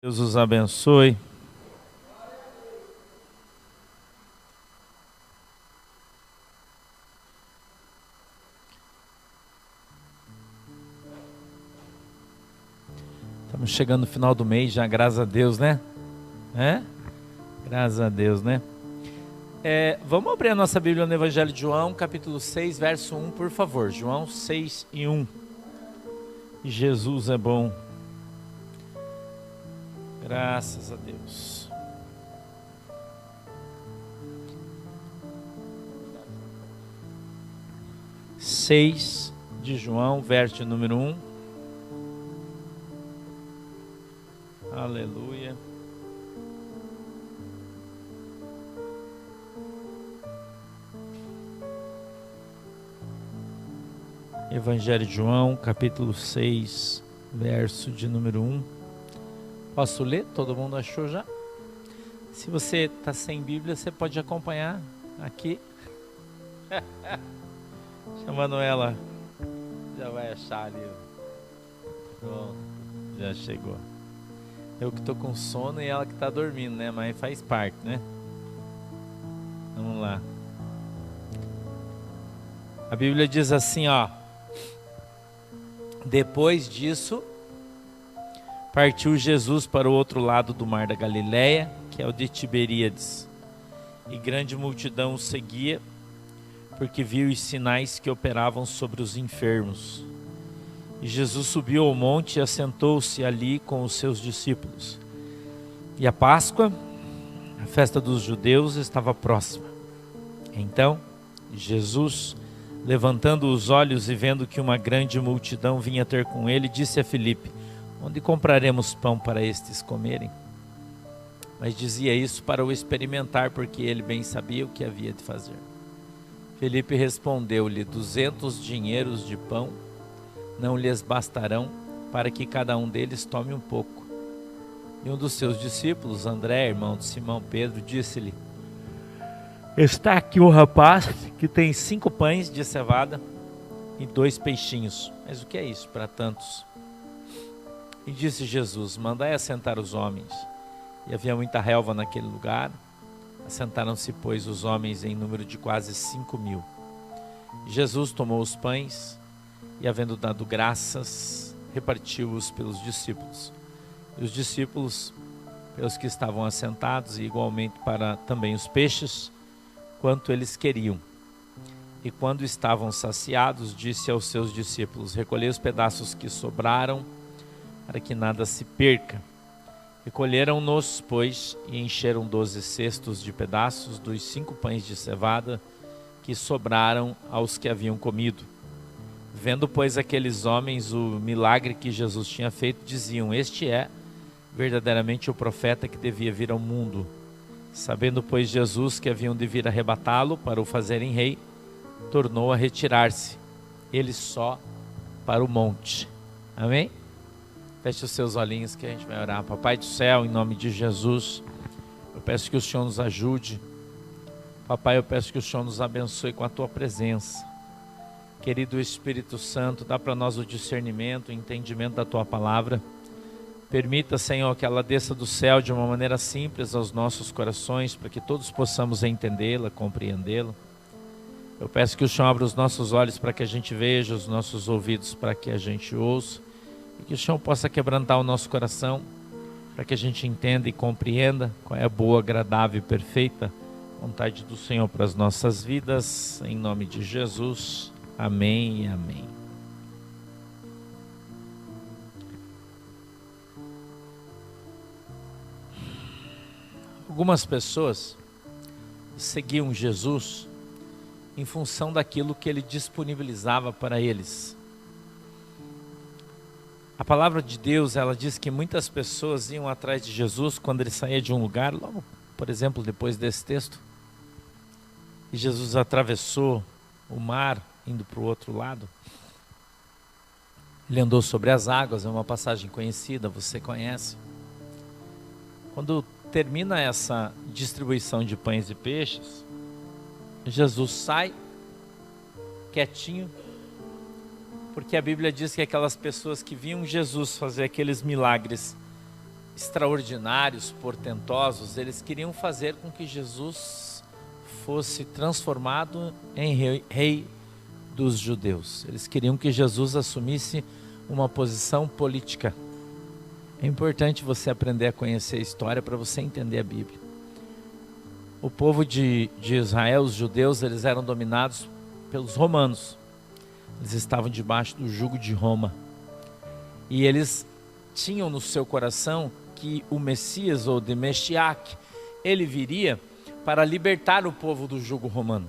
Deus os abençoe. Estamos chegando no final do mês já, graças a Deus, né? Graças a Deus, né? Vamos abrir a nossa Bíblia no Evangelho de João, capítulo 6, verso 1, por favor. João 6 e 1. Jesus é bom. Graças a Deus. Seis de João, verso número 1. Aleluia. Evangelho de João, capítulo 6, verso de número 1. Posso ler? Todo mundo achou já? Se você está sem Bíblia, você pode acompanhar aqui. Chamando ela. Já vai achar ali. Pronto, já chegou. Eu que estou com sono e ela que está dormindo, né? Mas faz parte, né? Vamos lá. A Bíblia diz assim, ó. Depois disso, partiu Jesus para o outro lado do mar da Galileia, que é o de Tiberíades. E grande multidão o seguia, porque viu os sinais que operavam sobre os enfermos. E Jesus subiu ao monte e assentou-se ali com os seus discípulos. E a Páscoa, a festa dos judeus, estava próxima. Então, Jesus, levantando os olhos e vendo que uma grande multidão vinha ter com ele, disse a Filipe: onde compraremos pão para estes comerem? Mas dizia isso para o experimentar, porque ele bem sabia o que havia de fazer. Filipe respondeu-lhe: 200 dinheiros de pão não lhes bastarão para que cada um deles tome um pouco. E um dos seus discípulos, André, irmão de Simão Pedro, disse-lhe: está aqui um rapaz que tem 5 pães de cevada e 2 peixinhos. Mas o que é isso para tantos? E disse Jesus: mandai assentar os homens. E havia muita relva naquele lugar. Assentaram-se, pois, os homens em número de quase 5.000. Jesus tomou os pães e, havendo dado graças, repartiu-os pelos discípulos. E os discípulos, pelos que estavam assentados, e igualmente para também os peixes, quanto eles queriam. E quando estavam saciados, disse aos seus discípulos: recolhei os pedaços que sobraram, para que nada se perca. Recolheram-nos, pois, e encheram 12 cestos de pedaços dos 5 pães de cevada que sobraram aos que haviam comido. Vendo, pois, aqueles homens o milagre que Jesus tinha feito, diziam: este é verdadeiramente o profeta que devia vir ao mundo. Sabendo, pois, Jesus que haviam de vir arrebatá-lo para o fazerem rei, tornou a retirar-se, ele só, para o monte. Amém? Feche os seus olhinhos que a gente vai orar. Papai do céu, em nome de Jesus, eu peço que o Senhor nos ajude. Papai, eu peço que o Senhor nos abençoe com a tua presença. Querido Espírito Santo, dá para nós o discernimento, o entendimento da tua palavra. Permita, Senhor, que ela desça do céu de uma maneira simples aos nossos corações, para que todos possamos entendê-la, compreendê-la. Eu peço que o Senhor abra os nossos olhos para que a gente veja, os nossos ouvidos para que a gente ouça, e que o Senhor possa quebrantar o nosso coração, para que a gente entenda e compreenda qual é a boa, agradável e perfeita vontade do Senhor para as nossas vidas, em nome de Jesus. Amém e amém. Algumas pessoas seguiam Jesus em função daquilo que ele disponibilizava para eles. A palavra de Deus, ela diz que muitas pessoas iam atrás de Jesus quando ele saía de um lugar, logo, por exemplo, depois desse texto, e Jesus atravessou o mar, indo para o outro lado. Ele andou sobre as águas, é uma passagem conhecida, você conhece. Quando termina essa distribuição de pães e peixes, Jesus sai quietinho, porque a Bíblia diz que aquelas pessoas que viam Jesus fazer aqueles milagres extraordinários, portentosos, eles queriam fazer com que Jesus fosse transformado em rei dos judeus. Eles queriam que Jesus assumisse uma posição política. É importante você aprender a conhecer a história para você entender a Bíblia. O povo de Israel, os judeus, eles eram dominados pelos romanos. Eles estavam debaixo do jugo de Roma. E eles tinham no seu coração que o Messias, ou de Meshiach, ele viria para libertar o povo do jugo romano.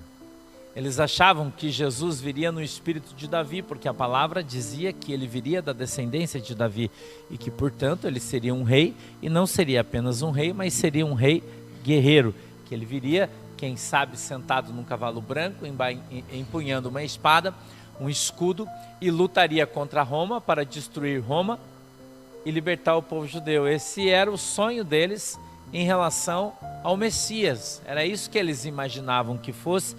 Eles achavam que Jesus viria no espírito de Davi, porque a palavra dizia que ele viria da descendência de Davi e que, portanto, ele seria um rei, e não seria apenas um rei, mas seria um rei guerreiro, que ele viria, quem sabe, sentado num cavalo branco, empunhando uma espada, um escudo, e lutaria contra Roma para destruir Roma e libertar o povo judeu. Esse era o sonho deles em relação ao Messias. Era isso que eles imaginavam que fosse,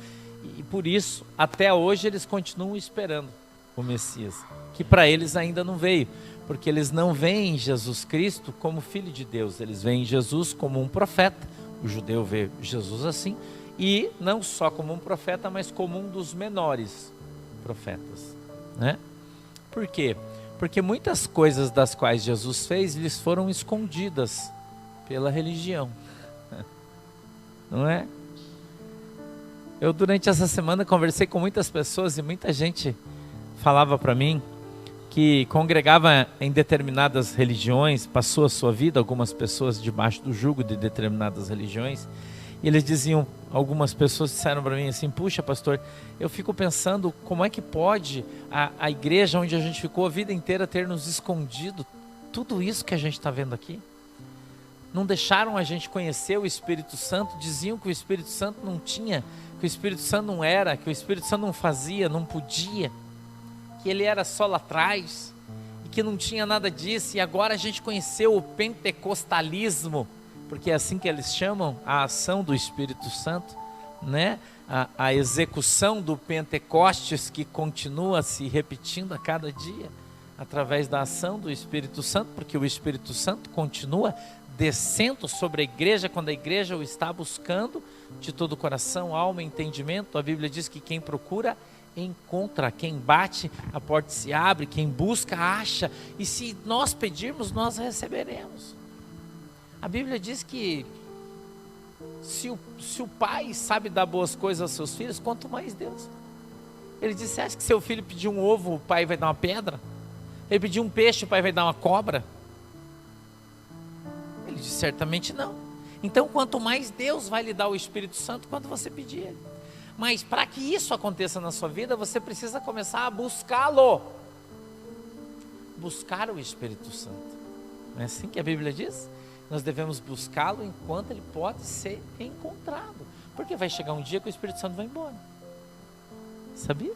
e por isso, até hoje, eles continuam esperando o Messias, que para eles ainda não veio, porque eles não veem Jesus Cristo como Filho de Deus, eles veem Jesus como um profeta. O judeu vê Jesus assim, e não só como um profeta, mas como um dos menores profetas, né? Por quê? Porque muitas coisas das quais Jesus fez, lhes foram escondidas pela religião, não é? Eu, durante essa semana, conversei com muitas pessoas e muita gente falava para mim que congregava em determinadas religiões, passou a sua vida, algumas pessoas debaixo do jugo de determinadas religiões, e eles diziam, algumas pessoas disseram para mim assim: puxa, pastor, eu fico pensando como é que pode a igreja onde a gente ficou a vida inteira ter nos escondido tudo isso que a gente está vendo aqui. Não deixaram a gente conhecer o Espírito Santo, diziam que o Espírito Santo não tinha, que o Espírito Santo não era, que o Espírito Santo não fazia, não podia, que ele era só lá atrás, e que não tinha nada disso. E agora a gente conheceu o pentecostalismo, porque é assim que eles chamam a ação do Espírito Santo, né? A execução do Pentecostes, que continua se repetindo a cada dia, através da ação do Espírito Santo, porque o Espírito Santo continua descendo sobre a igreja, quando a igreja o está buscando de todo o coração, alma e entendimento. A Bíblia diz que quem procura, encontra, quem bate, a porta se abre, quem busca, acha, e se nós pedirmos, nós receberemos. A Bíblia diz que se o pai sabe dar boas coisas aos seus filhos, quanto mais Deus. Ele disse: você acha que seu filho pedir um ovo, o pai vai dar uma pedra? Ele pedir um peixe, o pai vai dar uma cobra? Ele disse: certamente não. Então, quanto mais Deus vai lhe dar o Espírito Santo quando você pedir Ele. Mas para que isso aconteça na sua vida, você precisa começar a buscá-lo. Buscar o Espírito Santo. Não é assim que a Bíblia diz? Nós devemos buscá-lo enquanto ele pode ser encontrado. Porque vai chegar um dia que o Espírito Santo vai embora. Sabia?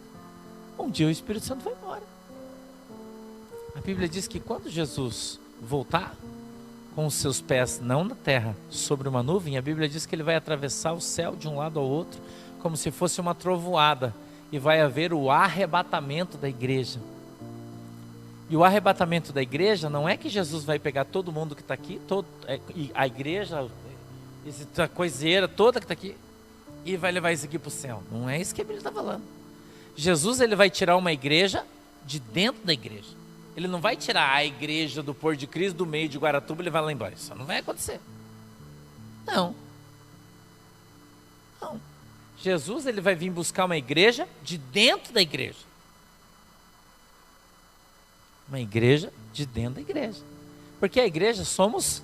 Um dia o Espírito Santo vai embora. A Bíblia diz que quando Jesus voltar, com os seus pés não na terra, sobre uma nuvem, a Bíblia diz que ele vai atravessar o céu de um lado ao outro, como se fosse uma trovoada, e vai haver o arrebatamento da igreja. E o arrebatamento da igreja não é que Jesus vai pegar todo mundo que está aqui, a igreja, essa coiseira toda que está aqui, e vai levar isso aqui para o céu. Não é isso que a Bíblia está falando. Jesus, ele vai tirar uma igreja de dentro da igreja. Ele não vai tirar a igreja do Porto de Cristo do meio de Guaratuba e levar lá embora. Isso não vai acontecer. Não. Não. Jesus, ele vai vir buscar uma igreja de dentro da igreja. Uma igreja de dentro da igreja. Porque a igreja somos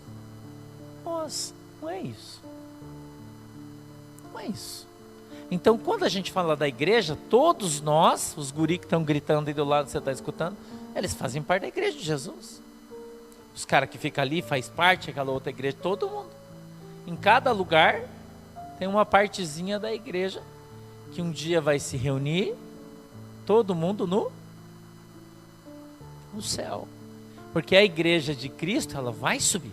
nós. Não é isso. Não é isso. Então, quando a gente fala da igreja, todos nós, os guri que estão gritando aí do lado, você está escutando, eles fazem parte da igreja de Jesus. Os caras que ficam ali, faz parte daquela outra igreja, todo mundo. Em cada lugar tem uma partezinha da igreja que um dia vai se reunir, todo mundo no céu. Porque a igreja de Cristo, ela vai subir.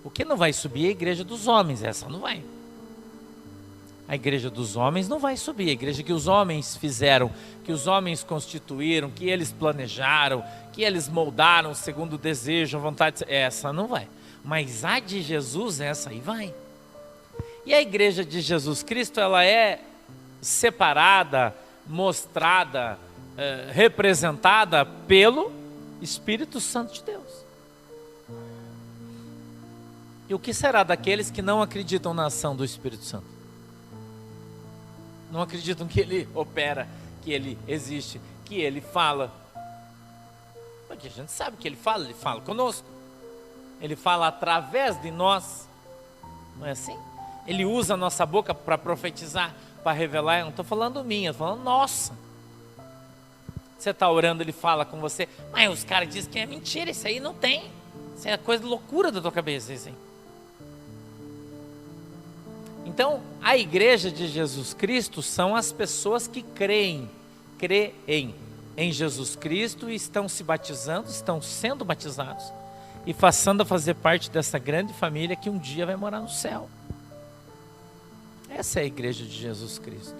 O que não vai subir é a igreja dos homens, essa não vai. A igreja dos homens não vai subir. A igreja que os homens fizeram, que os homens constituíram, que eles planejaram, que eles moldaram segundo o desejo, a vontade, essa não vai. Mas a de Jesus, essa aí vai. E a igreja de Jesus Cristo, ela é separada, mostrada, representada pelo Espírito Santo de Deus. E o que será daqueles que não acreditam na ação do Espírito Santo? Não acreditam que Ele opera, que Ele existe, que Ele fala. Porque a gente sabe que Ele fala conosco. Ele fala através de nós. Não é assim? Ele usa a nossa boca para profetizar, para revelar. Eu não estou falando minha, estou falando nossa. Você está orando, Ele fala com você. Mas os caras dizem que é mentira, isso aí não tem. Isso é coisa loucura da tua cabeça, isso aí. Então, a igreja de Jesus Cristo são as pessoas que creem em Jesus Cristo e estão se batizando, estão sendo batizados e passando a fazer parte dessa grande família que um dia vai morar no céu. Essa é a igreja de Jesus Cristo.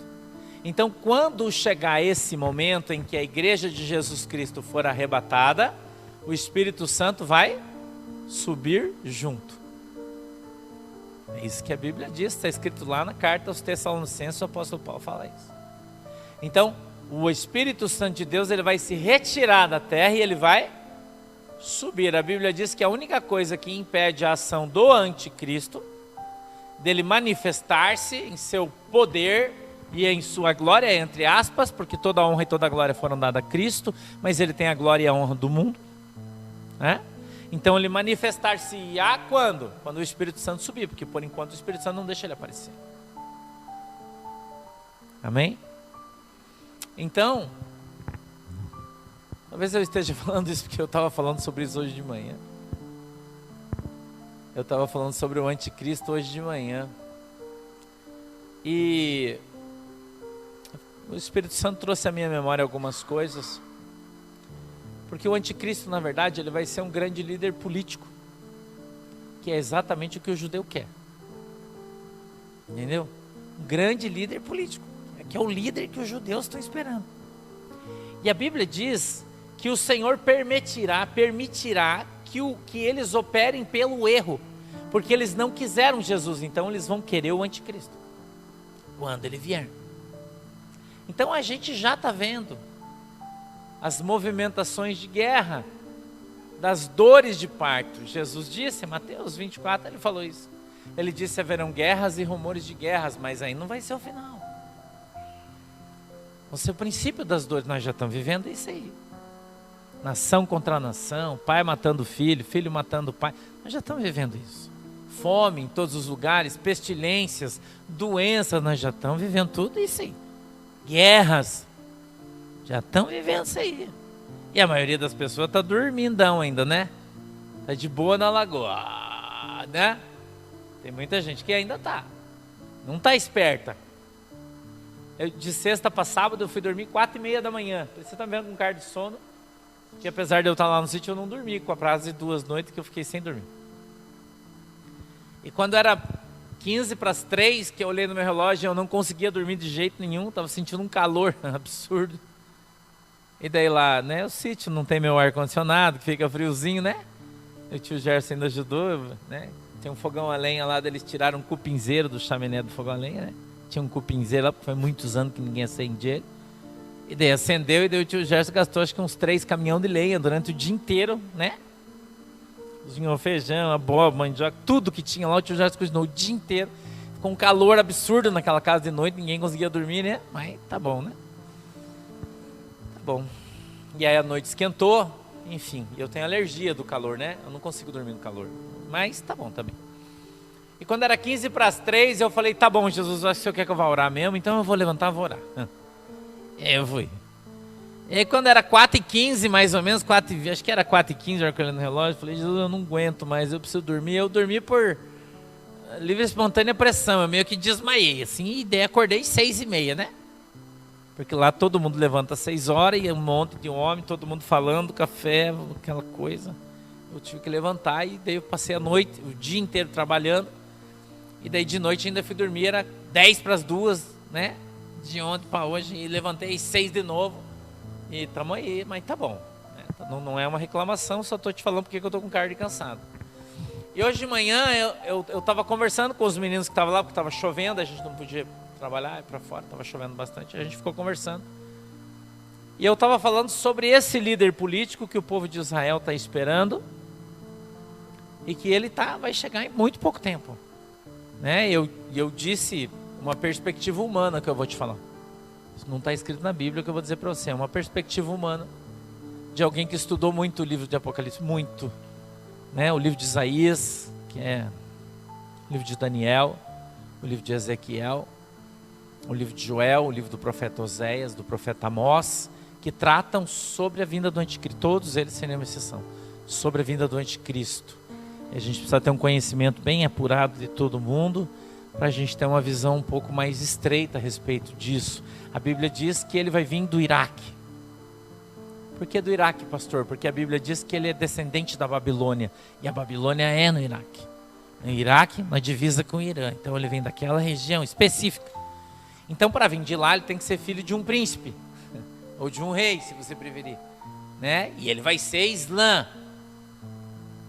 Então, quando chegar esse momento em que a igreja de Jesus Cristo for arrebatada, o Espírito Santo vai subir junto. É isso que a Bíblia diz, está escrito lá na carta aos Tessalonicenses, o apóstolo Paulo fala isso. Então, o Espírito Santo de Deus, ele vai se retirar da terra e ele vai subir. A Bíblia diz que a única coisa que impede a ação do anticristo, dele manifestar-se em seu poder e em sua glória, entre aspas, porque toda a honra e toda a glória foram dadas a Cristo, mas ele tem a glória e a honra do mundo, né? Então ele manifestar-se-á quando? Quando o Espírito Santo subir, porque por enquanto o Espírito Santo não deixa ele aparecer. Amém? Então, talvez eu esteja falando isso porque eu estava falando sobre isso hoje de manhã. Eu estava falando sobre o anticristo hoje de manhã. E o Espírito Santo trouxe à minha memória algumas coisas. Porque o anticristo, na verdade, ele vai ser um grande líder político, que é exatamente o que o judeu quer. Entendeu? Um grande líder político, que é o líder que os judeus estão esperando. E a Bíblia diz que o Senhor permitirá que eles operem pelo erro, porque eles não quiseram Jesus, então eles vão querer o anticristo, quando ele vier. Então a gente já está vendo as movimentações de guerra, das dores de parto. Jesus disse, em Mateus 24, ele falou isso. Ele disse, haverão guerras e rumores de guerras, mas aí não vai ser o final. Vai ser o princípio das dores. Nós já estamos vivendo isso aí. Nação contra nação, pai matando filho, filho matando pai. Nós já estamos vivendo isso. Fome em todos os lugares, pestilências, doenças, nós já estamos vivendo tudo isso aí. Guerras. Já estão vivendo isso aí. E a maioria das pessoas está dormindão ainda, né? Está de boa na lagoa, né? Tem muita gente que ainda está. Não está esperta. De sexta para sábado eu fui dormir 4h30 da manhã. Você está vendo com cara de sono? Que apesar de eu estar lá no sítio, eu não dormi. Com a prazo de 2 noites que eu fiquei sem dormir. E quando era 2:45, que eu olhei no meu relógio, eu não conseguia dormir de jeito nenhum. Estava sentindo um calor absurdo. E daí lá, né, o sítio não tem meu ar-condicionado, que fica friozinho, né? O tio Gerson ainda ajudou, né? Tem um fogão a lenha lá, eles tiraram um cupinzeiro do chaminé do fogão a lenha, né? Tinha um cupinzeiro lá, porque foi muitos anos que ninguém acendia ele. E daí acendeu, e daí o tio Gerson gastou acho que uns 3 caminhões de lenha durante o dia inteiro, né? Cozinhou feijão, abóbora, mandioca, tudo que tinha lá, o tio Gerson cozinhou o dia inteiro. Ficou um calor absurdo naquela casa de noite, ninguém conseguia dormir, né? Mas tá bom, né? Bom, e aí a noite esquentou, enfim, eu tenho alergia do calor, né? Eu não consigo dormir no calor, mas tá bom também. E quando era 2:45, eu falei, tá bom, Jesus, acho que o senhor quer que eu vá orar mesmo, então eu vou levantar e vou orar. Eu fui. E aí quando era 4:15, mais ou menos, acho que era 4:15, eu olhando no relógio, eu falei, Jesus, eu não aguento mais, eu preciso dormir. Eu dormi por livre e espontânea pressão, eu meio que desmaiei, assim, e daí acordei 6:30, né? Porque lá todo mundo levanta às 6 horas e um monte de homem, todo mundo falando, café, aquela coisa. Eu tive que levantar e daí eu passei a noite, o dia inteiro trabalhando. E daí de noite ainda fui dormir, era 10 para as 2, né? De ontem para hoje, e levantei 6 de novo. E tamo aí, mas tá bom. Né? Não é uma reclamação, só tô te falando porque eu tô com cara de cansado. E hoje de manhã eu tava conversando com os meninos que estavam lá, porque tava chovendo, a gente não podia trabalhar para fora, tava chovendo bastante, a gente ficou conversando. E eu estava falando sobre esse líder político que o povo de Israel está esperando e que ele vai chegar em muito pouco tempo. Né? Eu disse uma perspectiva humana que eu vou te falar. Isso não está escrito na Bíblia, que eu vou dizer para você. É uma perspectiva humana de alguém que estudou muito o livro de Apocalipse, muito. Né? O livro de Isaías, que é o livro de Daniel, o livro de Ezequiel, o livro de Joel, o livro do profeta Oséias, do profeta Amós, que tratam sobre a vinda do anticristo, todos eles sem nenhuma exceção, sobre a vinda do anticristo. E a gente precisa ter um conhecimento bem apurado de todo mundo, para a gente ter uma visão um pouco mais estreita a respeito disso. A Bíblia diz que ele vai vir do Iraque. Por que do Iraque, pastor? Porque a Bíblia diz que ele é descendente da Babilônia, e a Babilônia é no Iraque. No Iraque, na divisa com o Irã, então ele vem daquela região específica. Então para vir de lá ele tem que ser filho de um príncipe, ou de um rei, se você preferir, né? E ele vai ser Islã.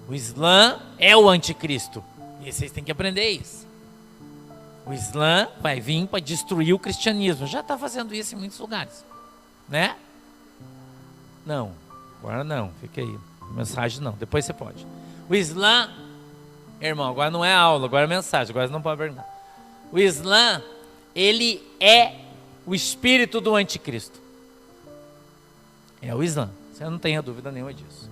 O Islã é o anticristo. E vocês têm que aprender isso. O Islã vai vir para destruir o cristianismo. Já está fazendo isso em muitos lugares, né? Não, agora não, fica aí. Mensagem não, depois você pode. O Islã, irmão, agora não é aula, agora é mensagem, agora você não pode perguntar. O Islã, ele é o espírito do anticristo. É o Islã, você não tenha dúvida nenhuma disso.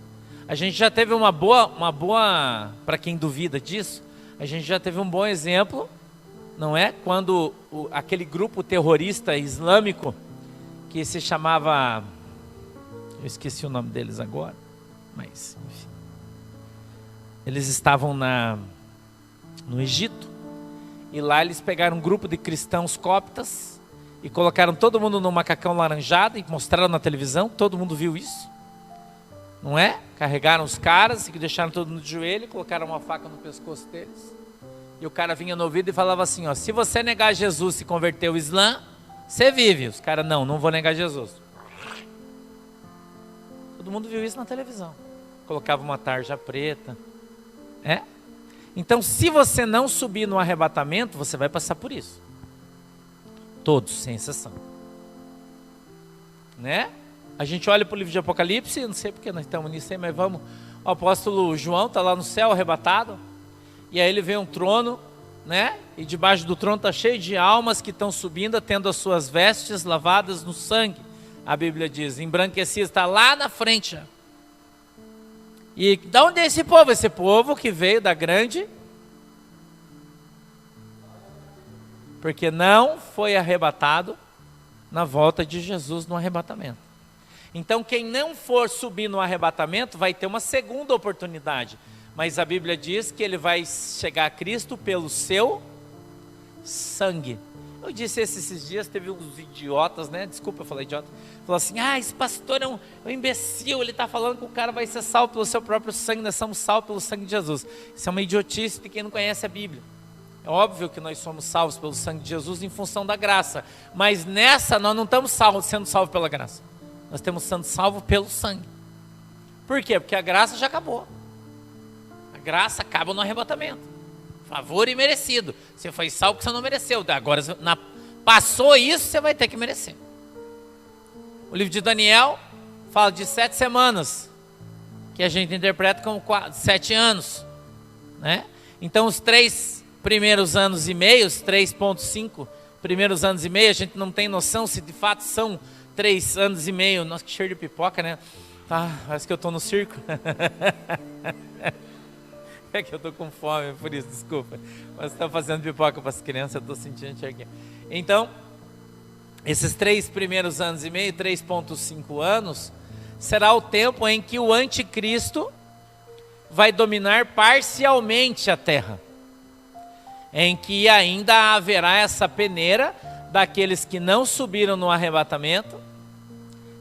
A gente já teve uma boa, para quem duvida disso, a gente já teve um bom exemplo, não é? Quando aquele grupo terrorista islâmico, que se chamava, eu esqueci o nome deles agora, mas enfim, eles estavam no Egito, e lá eles pegaram um grupo de cristãos coptas, e colocaram todo mundo num macacão laranjado e mostraram na televisão, todo mundo viu isso, não é? Carregaram os caras e deixaram todo mundo de joelho, colocaram uma faca no pescoço deles, e o cara vinha no ouvido e falava assim, ó, se você negar Jesus e se converter ao Islã, você vive. Os caras, não vou negar Jesus. Todo mundo viu isso na televisão. Colocava uma tarja preta, Então se você não subir no arrebatamento, você vai passar por isso. Todos, sem exceção. Né? A gente olha para o livro de Apocalipse, não sei porque nós estamos nisso aí, mas vamos. O apóstolo João está lá no céu arrebatado, e aí ele vê um trono, né? E debaixo do trono está cheio de almas que estão subindo, tendo as suas vestes lavadas no sangue. A Bíblia diz, embranquecido, está lá na frente. E de onde é esse povo? Esse povo que veio da grande, porque não foi arrebatado na volta de Jesus no arrebatamento. Então quem não for subir no arrebatamento vai ter uma segunda oportunidade, mas a Bíblia diz que ele vai chegar a Cristo pelo seu sangue. Eu disse esses dias, teve uns idiotas, né? Desculpa eu falar idiota. Falou assim, esse pastor é um imbecil, ele está falando que o cara vai ser salvo pelo seu próprio sangue, nós somos salvos pelo sangue de Jesus. Isso é uma idiotice de quem não conhece a Bíblia. É óbvio que nós somos salvos pelo sangue de Jesus em função da graça, mas nessa nós não estamos sendo salvos pela graça, nós estamos sendo salvos pelo sangue. Por quê? Porque a graça já acabou. A graça acaba no arrebatamento. Favor imerecido. Você foi salvo porque você não mereceu. Agora, passou isso, você vai ter que merecer. O livro de Daniel fala de 7 semanas, que a gente interpreta como 7 anos, né? Então os 3 primeiros anos e meio, 3,5 primeiros anos e meio, a gente não tem noção se de fato são 3 anos e meio. Nossa, que cheiro de pipoca, né? Parece que eu estou no circo. É que eu estou com fome, por isso, desculpa. Mas está fazendo pipoca para as crianças, eu estou sentindo enxerguinha. Então, esses 3 primeiros anos e meio, 3,5 anos, será o tempo em que o anticristo vai dominar parcialmente a terra. Em que ainda haverá essa peneira daqueles que não subiram no arrebatamento.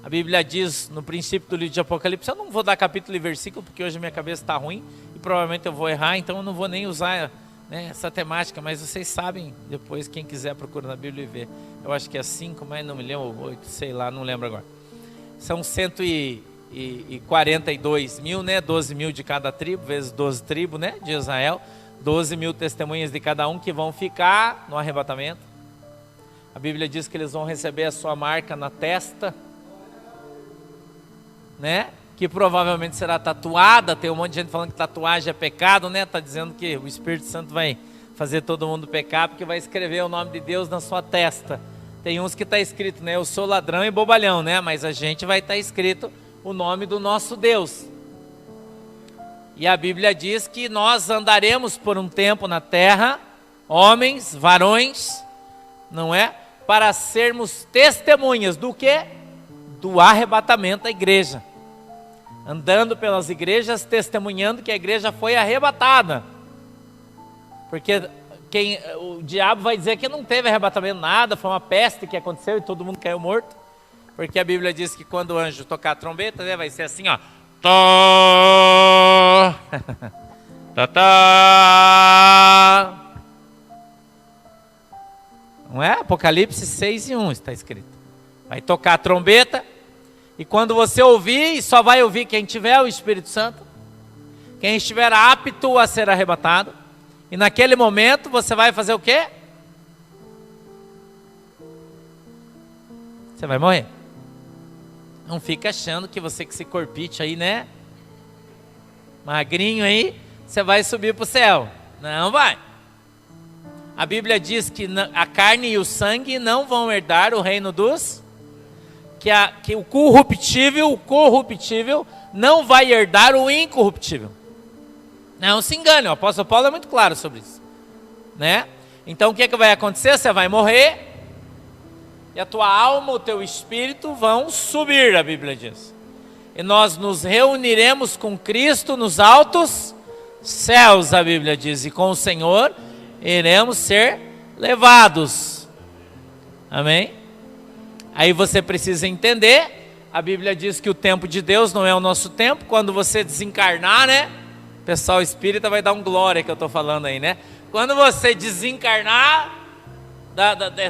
A Bíblia diz no princípio do livro de Apocalipse, eu não vou dar capítulo e versículo, porque hoje a minha cabeça está ruim, e provavelmente eu vou errar, então eu não vou nem usar né, essa temática, mas vocês sabem, depois quem quiser procura na Bíblia e ver. Eu acho que é 5, mas não me lembro, 8, sei lá, não lembro agora. São 142 mil, né? 12 mil de cada tribo, vezes 12 tribos, né? De Israel. 12 mil testemunhas de cada um que vão ficar no arrebatamento. A Bíblia diz que eles vão receber a sua marca na testa, né? Que provavelmente será tatuada. Tem um monte de gente falando que tatuagem é pecado, né? Está dizendo que o Espírito Santo vai fazer todo mundo pecar, porque vai escrever o nome de Deus na sua testa. Tem uns que está escrito, né? Eu sou ladrão e bobalhão, né? Mas a gente vai estar escrito o nome do nosso Deus. E a Bíblia diz que nós andaremos por um tempo na terra, homens, varões, não é? Para sermos testemunhas do quê? Do arrebatamento da igreja. Andando pelas igrejas, testemunhando que a igreja foi arrebatada. Porque o diabo vai dizer que não teve arrebatamento nada, foi uma peste que aconteceu e todo mundo caiu morto. Porque a Bíblia diz que quando o anjo tocar a trombeta, né, vai ser assim, ó. Tó, tá, tá. Não é? Apocalipse 6:1 está escrito. Vai tocar a trombeta e quando você ouvir, só vai ouvir quem tiver o Espírito Santo, quem estiver apto a ser arrebatado. E naquele momento você vai fazer o quê? Você vai morrer. Não fica achando que você que se corpite aí, né? Magrinho aí, você vai subir para o céu. Não vai. A Bíblia diz que a carne e o sangue não vão herdar o reino dos... Que o corruptível não vai herdar o incorruptível. Não se engane, o apóstolo Paulo é muito claro sobre isso, né? Então o que vai acontecer? Você vai morrer e a tua alma, o teu espírito vão subir, a Bíblia diz. E nós nos reuniremos com Cristo nos altos céus, a Bíblia diz. E com o Senhor iremos ser levados. Amém? Aí você precisa entender, a Bíblia diz que o tempo de Deus não é o nosso tempo. Quando você desencarnar, né? O pessoal espírita vai dar um glória que eu estou falando aí, né? Quando você desencarnar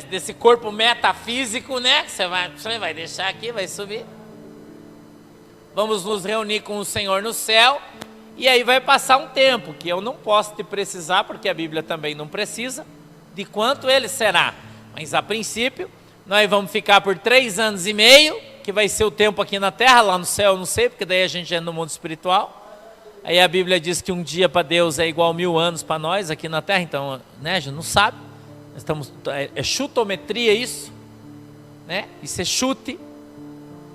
desse corpo metafísico, né? Você vai deixar aqui, vai subir. Vamos nos reunir com o Senhor no céu. E aí vai passar um tempo que eu não posso te precisar, porque a Bíblia também não precisa, de quanto ele será. Mas a princípio, nós vamos ficar por 3 anos e meio, que vai ser o tempo aqui na terra, lá no céu eu não sei, porque daí a gente é no mundo espiritual. Aí a Bíblia diz que um dia para Deus é igual 1000 anos para nós aqui na terra, então, né, a gente não sabe. É chutometria isso, né? Isso é chute.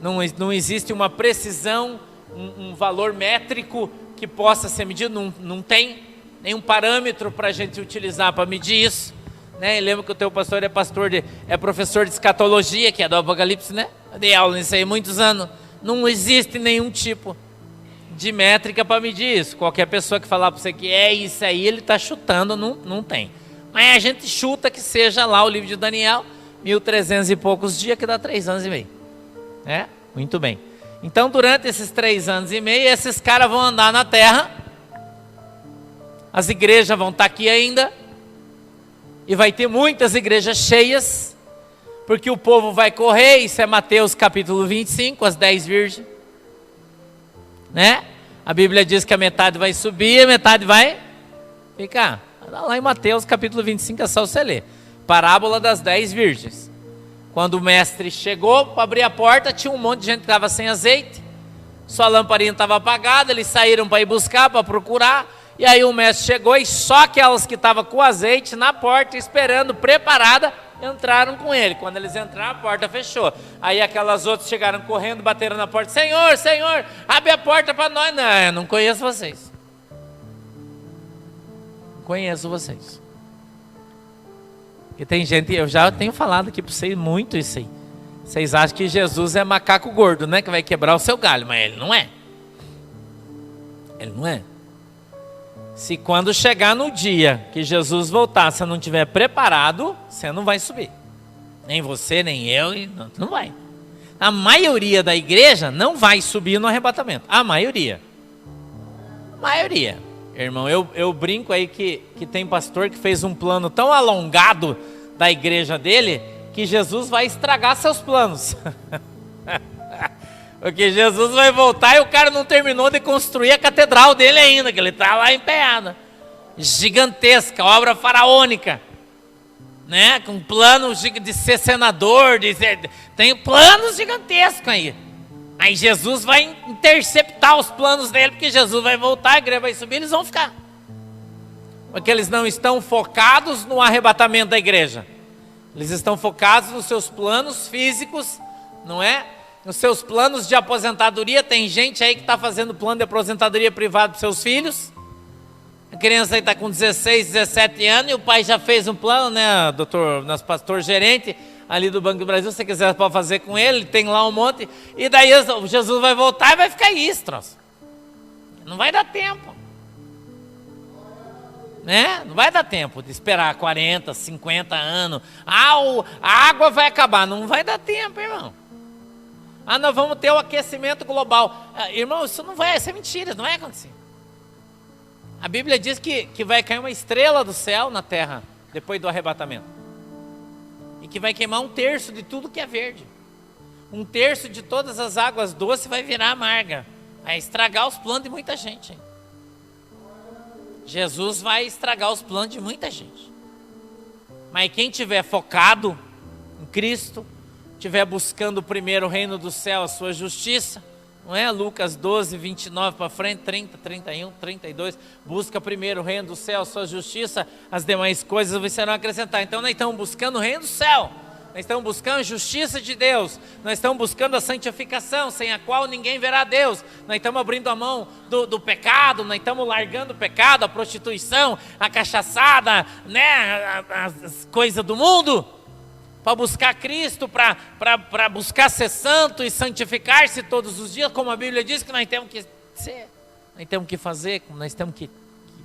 Não existe uma precisão, um valor métrico que possa ser medido, não tem nenhum parâmetro para a gente utilizar para medir isso, né? E lembra que o teu pastor é professor de escatologia, que é do Apocalipse, né? Eu dei aula nisso aí há muitos anos. Não existe nenhum tipo de métrica para medir isso. Qualquer pessoa que falar para você que é isso aí, ele está chutando, não tem. Mas a gente chuta que seja lá o livro de Daniel, 1300 e poucos dias, que dá 3 anos e meio. Né? Muito bem. Então, durante esses 3 anos e meio, esses caras vão andar na terra, as igrejas vão estar aqui ainda, e vai ter muitas igrejas cheias, porque o povo vai correr, isso é Mateus capítulo 25, as 10 virgens, né? A Bíblia diz que a metade vai subir, a metade vai ficar. Lá em Mateus capítulo 25 é só você ler. Parábola das 10 virgens. Quando o mestre chegou para abrir a porta, tinha um monte de gente que estava sem azeite, sua lamparina estava apagada, eles saíram para ir buscar, para procurar, e aí o mestre chegou e só aquelas que estavam com azeite na porta, esperando, preparada, entraram com ele. Quando eles entraram, a porta fechou. Aí aquelas outras chegaram correndo, bateram na porta: Senhor, Senhor, abre a porta para nós. Não, eu não conheço vocês. Não conheço vocês. Porque tem gente, eu já tenho falado aqui para vocês muito isso aí. Vocês acham que Jesus é macaco gordo, né? Que vai quebrar o seu galho, mas ele não é. Ele não é. Se quando chegar no dia que Jesus voltar, você não estiver preparado, você não vai subir. Nem você, nem eu, não vai. A maioria da igreja não vai subir no arrebatamento. A maioria. irmão, eu brinco aí que tem pastor que fez um plano tão alongado da igreja dele, que Jesus vai estragar seus planos. Porque Jesus vai voltar e o cara não terminou de construir a catedral dele ainda, que ele está lá empenhado. Gigantesca, obra faraônica, né? Com plano de ser senador, tem planos gigantescos aí. Aí Jesus vai interceptar os planos dele, porque Jesus vai voltar, a igreja vai subir, eles vão ficar. Porque eles não estão focados no arrebatamento da igreja. Eles estão focados nos seus planos físicos, não é? Nos seus planos de aposentadoria. Tem gente aí que está fazendo plano de aposentadoria privado para seus filhos. A criança aí está com 16, 17 anos e o pai já fez um plano, né, doutor, nosso pastor gerente ali do Banco do Brasil, se você quiser pode fazer com ele, tem lá um monte. E daí Jesus vai voltar e vai ficar isso, troço. Não vai dar tempo. Né? Não vai dar tempo de esperar 40, 50 anos. A água vai acabar. Não vai dar tempo, irmão. Nós vamos ter o aquecimento global. Irmão, isso não vai, isso é mentira, não vai acontecer. A Bíblia diz que vai cair uma estrela do céu na terra, depois do arrebatamento. E que vai queimar 1/3 de tudo que é verde. 1/3 de todas as águas doces vai virar amarga. Vai estragar os planos de muita gente, hein? Jesus vai estragar os planos de muita gente. Mas quem tiver focado em Cristo, tiver buscando primeiro o reino do céu, a sua justiça, não é? Lucas 12, 29 para frente, 30, 31, 32. Busca primeiro o reino do céu, a sua justiça, as demais coisas você serão acrescentadas. Então nós estamos buscando o reino do céu. Nós estamos buscando a justiça de Deus. Nós estamos buscando a santificação, sem a qual ninguém verá Deus. Nós estamos abrindo a mão do pecado. Nós estamos largando o pecado, a prostituição, a cachaçada, né? As coisas do mundo, para buscar Cristo, para buscar ser santo e santificar-se todos os dias, como a Bíblia diz que nós temos que ser, nós temos que fazer, como nós temos que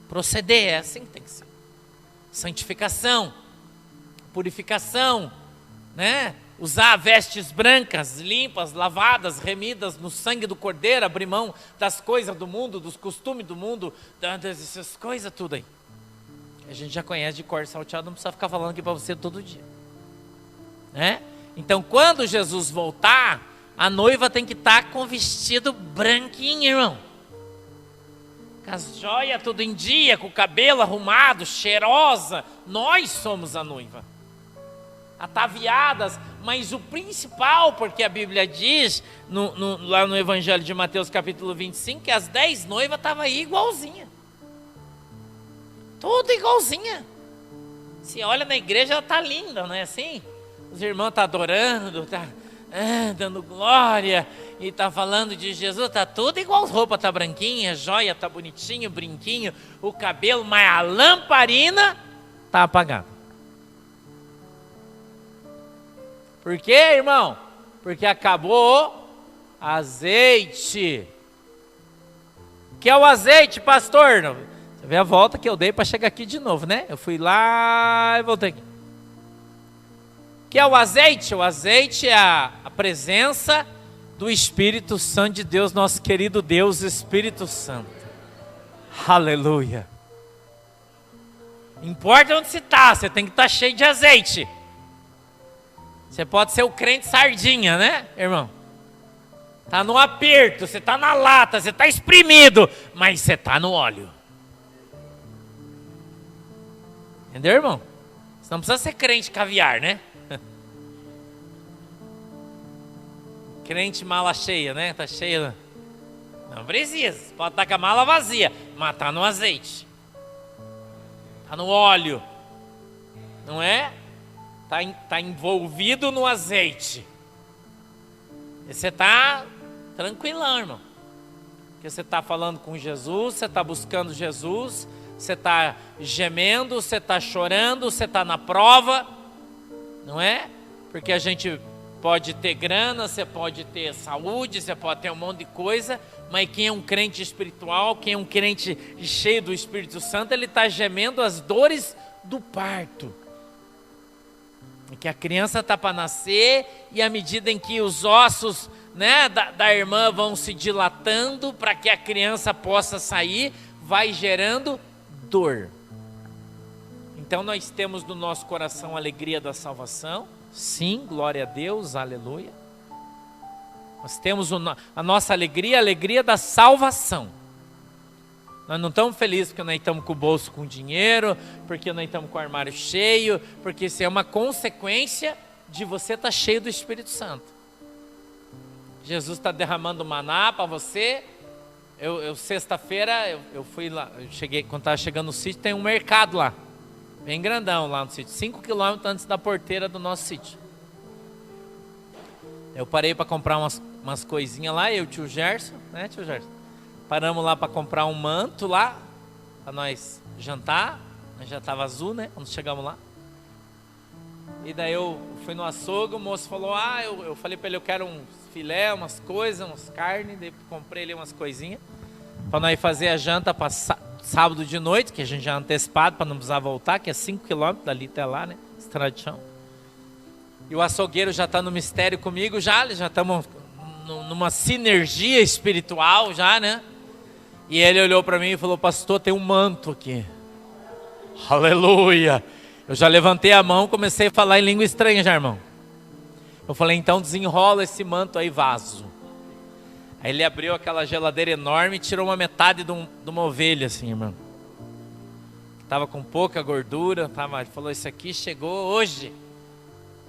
proceder. É assim que tem que ser. Santificação, purificação, né? Usar vestes brancas, limpas, lavadas, remidas no sangue do Cordeiro, abrir mão das coisas do mundo, dos costumes do mundo, dessas coisas tudo aí. A gente já conhece de cor salteado, não precisa ficar falando aqui para você todo dia, né? Então quando Jesus voltar, a noiva tem que estar com vestido branquinho, irmão, com as joias tudo em dia, com o cabelo arrumado, cheirosa. Nós somos a noiva, ataviadas. Mas o principal, porque a Bíblia diz lá no Evangelho de Mateus capítulo 25, que as 10 noivas estavam aí igualzinha, tudo igualzinha. Se olha na igreja, ela está linda, não é assim? Os irmãos estão adorando, tá dando glória, e está falando de Jesus, está tudo igual, roupa está branquinha, joia está bonitinho, brinquinho, o cabelo, mas a lamparina está apagada. Por quê, irmão? Porque acabou azeite. O que é o azeite, pastor? Você vê a volta que eu dei para chegar aqui de novo, né? Eu fui lá e voltei aqui. O que é o azeite? O azeite é a presença do Espírito Santo de Deus, nosso querido Deus Espírito Santo. Aleluia. Importa onde você está, você tem que estar cheio de azeite. Você pode ser o crente sardinha, né, irmão? Está no aperto, você está na lata, você está espremido, mas você está no óleo. Entendeu, irmão? Você não precisa ser crente caviar, né? Crente mala cheia, né? Está cheia. Não precisa, você pode estar com a mala vazia, mas está no azeite. Está no óleo. Não é? Está envolvido no azeite. E você está tranquilão, irmão. Porque você está falando com Jesus, você está buscando Jesus, você está gemendo, você está chorando, você está na prova, não é? Porque a gente pode ter grana, você pode ter saúde, você pode ter um monte de coisa, mas quem é um crente espiritual, quem é um crente cheio do Espírito Santo, ele está gemendo as dores do parto. Que a criança está para nascer, e à medida em que os ossos, né, da irmã vão se dilatando para que a criança possa sair, vai gerando dor. Então nós temos no nosso coração a alegria da salvação. Sim, glória a Deus, aleluia. Nós temos a nossa alegria, a alegria da salvação. Nós não estamos felizes porque nós estamos com o bolso com dinheiro, porque nós estamos com o armário cheio, porque isso é uma consequência de você estar cheio do Espírito Santo. Jesus está derramando maná para você. Sexta-feira, eu fui lá, quando estava chegando no sítio, tem um mercado lá, bem grandão lá no sítio, 5 quilômetros antes da porteira do nosso sítio. Eu parei para comprar umas coisinhas lá, eu e o tio Gerson, né, tio Gerson? Paramos lá para comprar um manto lá, para nós jantar. Já estava azul, né, quando chegamos lá. E daí eu fui no açougue, o moço falou, eu falei para ele, eu quero um filé, umas coisas, umas carnes. Daí comprei ali umas coisinhas, para nós fazer a janta para sábado de noite, que a gente já antecipado, para não precisar voltar, que é 5 quilômetros dali até lá, né, estrada de chão. E o açougueiro já está no mistério comigo, já estamos numa sinergia espiritual já, né? E ele olhou para mim e falou, pastor, tem um manto aqui. Aleluia! Eu já levantei a mão, comecei a falar em língua estranha já, irmão. Eu falei, então desenrola esse manto aí, vaso. Aí ele abriu aquela geladeira enorme e tirou uma metade de uma ovelha, assim, irmão. Tava com pouca gordura, ele falou, isso aqui chegou hoje.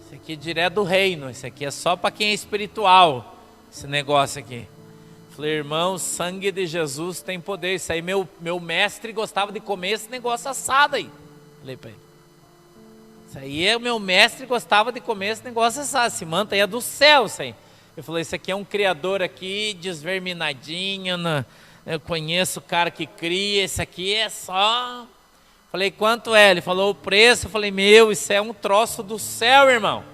Isso aqui é direto do reino, isso aqui é só para quem é espiritual, esse negócio aqui. Falei, irmão, o sangue de Jesus tem poder. Isso aí, meu mestre gostava de comer esse negócio assado aí. Falei para ele. Isso aí, o meu mestre gostava de comer esse negócio assado. Esse manto aí é do céu, isso aí. Eu falei, isso aqui é um criador aqui, desverminadinho. Eu conheço o cara que cria, isso aqui é só... Falei, quanto é? Ele falou o preço. Eu falei, isso é um troço do céu, irmão.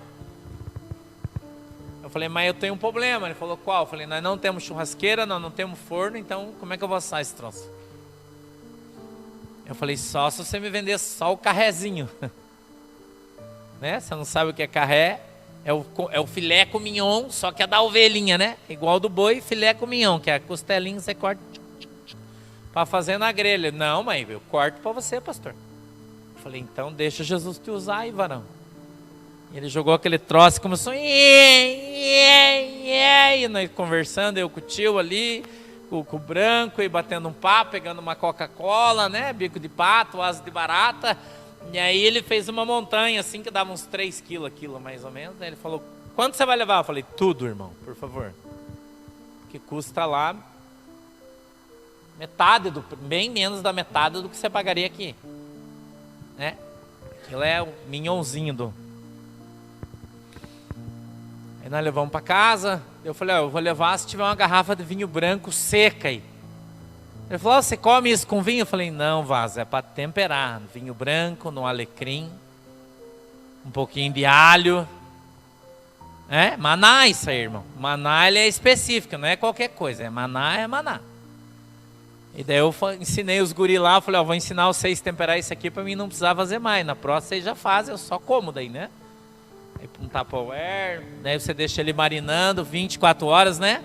Eu falei, mas eu tenho um problema. Ele falou, qual? Eu falei, nós não temos churrasqueira, nós não temos forno, então como é que eu vou assar esse troço? Eu falei, só se você me vender só o carrezinho. Né? Você não sabe o que é carré? É o filé com mignon, só que é da ovelhinha, né? Igual do boi, filé com mignon, que é a costelinha, você corta para fazer na grelha. Não, mãe, eu corto para você, pastor. Eu falei, então deixa Jesus te usar aí, varão. E ele jogou aquele troço e começou... E nós conversando, eu com o tio ali, com o branco, e batendo um papo, pegando uma Coca-Cola, né? Bico de pato, asa de barata. E aí ele fez uma montanha assim, que dava uns 3 quilos aquilo, mais ou menos. Aí ele falou, quanto você vai levar? Eu falei, tudo, irmão, por favor. Que custa lá metade, bem menos da metade do que você pagaria aqui. Né? Aquilo é o mignonzinho do... Aí nós levamos para casa. Eu falei, eu vou levar se tiver uma garrafa de vinho branco seca aí. Ele falou, você come isso com vinho? Eu falei, não, vaso, é para temperar. Vinho branco, no alecrim, um pouquinho de alho. Maná isso aí, irmão. Maná ele é específico, não é qualquer coisa. Maná é maná. E daí eu ensinei os guri lá, eu falei, vou ensinar vocês a temperar isso aqui para mim não precisar fazer mais. Na próxima vocês já fazem, eu só como daí, né? Aí um Tupperware, daí você deixa ele marinando 24 horas, né?